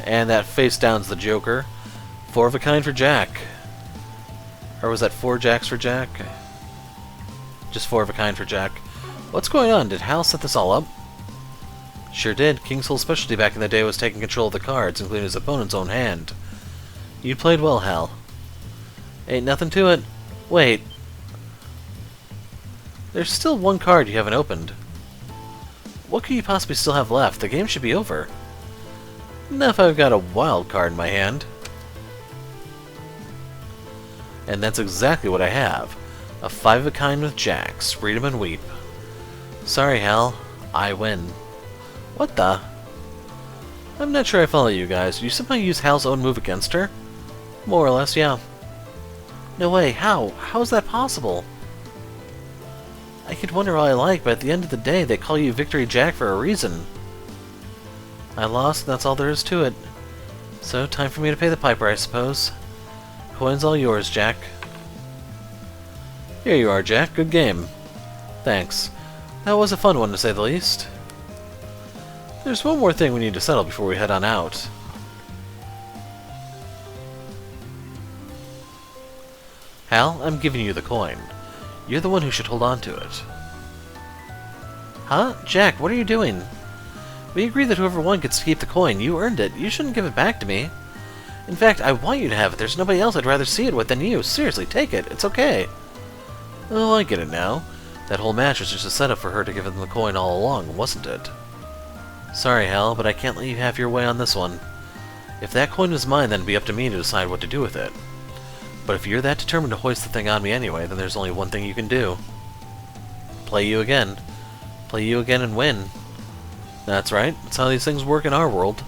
And that face down's the Joker. 4 of a kind for Jack. Or was that 4 jacks for Jack? Just 4 of a kind for Jack. What's going on? Did Hal set this all up? Sure did. King's whole specialty back in the day was taking control of the cards, including his opponent's own hand. You played well, Hal. Ain't nothing to it. Wait. There's still 1 card you haven't opened. What could you possibly still have left? The game should be over. Not if I've got a wild card in my hand. And that's exactly what I have. A 5 of a kind with jacks. Read 'em and weep. Sorry, Hal. I win. What the? I'm not sure I follow you guys. You somehow use Hal's own move against her? More or less, yeah. No way. How? How is that possible? I could wonder all I like, but at the end of the day, they call you Victory Jack for a reason. I lost, and that's all there is to it. So, time for me to pay the piper, I suppose. Coin's all yours, Jack. Here you are, Jack. Good game. Thanks. That was a fun one, to say the least. There's one more thing we need to settle before we head on out. Hal, I'm giving you the coin. You're the one who should hold on to it. Huh? Jack, what are you doing? We agreed that whoever won gets to keep the coin. You earned it. You shouldn't give it back to me. In fact, I want you to have it. There's nobody else I'd rather see it with than you. Seriously, take it. It's okay. Oh, I get it now. That whole match was just a setup for her to give him the coin all along, wasn't it? Sorry, Hal, but I can't let you have your way on this one. If that coin was mine, then it'd be up to me to decide what to do with it. But if you're that determined to hoist the thing on me anyway, then there's only one thing you can do. Play you again. Play you again and win. That's right. That's how these things work in our world.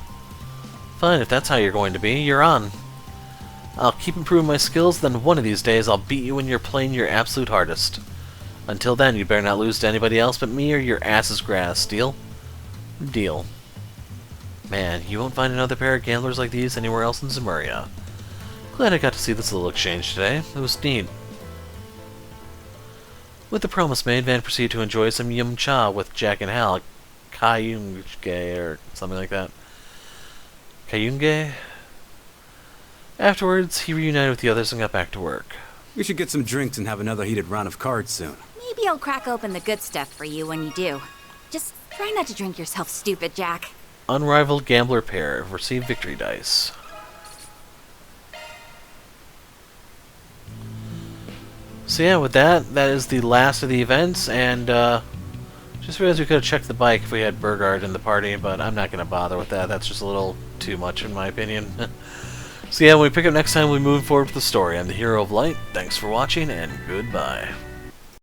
Fine, if that's how you're going to be, you're on. I'll keep improving my skills, then one of these days I'll beat you when you're playing your absolute hardest. Until then, you better not lose to anybody else but me or your ass's grass. Deal? Deal. Man, you won't find another pair of gamblers like these anywhere else in Zemuria. Glad I got to see this little exchange today. It was neat. With the promise made, Van proceeded to enjoy some yum cha with Jack and Hal. Kayunge, or something like that. Kayunge? Afterwards, he reunited with the others and got back to work. We should get some drinks and have another heated round of cards soon. Maybe I'll crack open the good stuff for you when you do. Just try not to drink yourself stupid, Jack. Unrivaled gambler pair receive victory dice. So yeah, with that, that is the last of the events, and just realized we could have checked the bike if we had Burgard in the party, but I'm not going to bother with that. That's just a little too much in my opinion. So yeah, when we pick up next time, we move forward with the story. I'm the Hero of Light. Thanks for watching, and goodbye.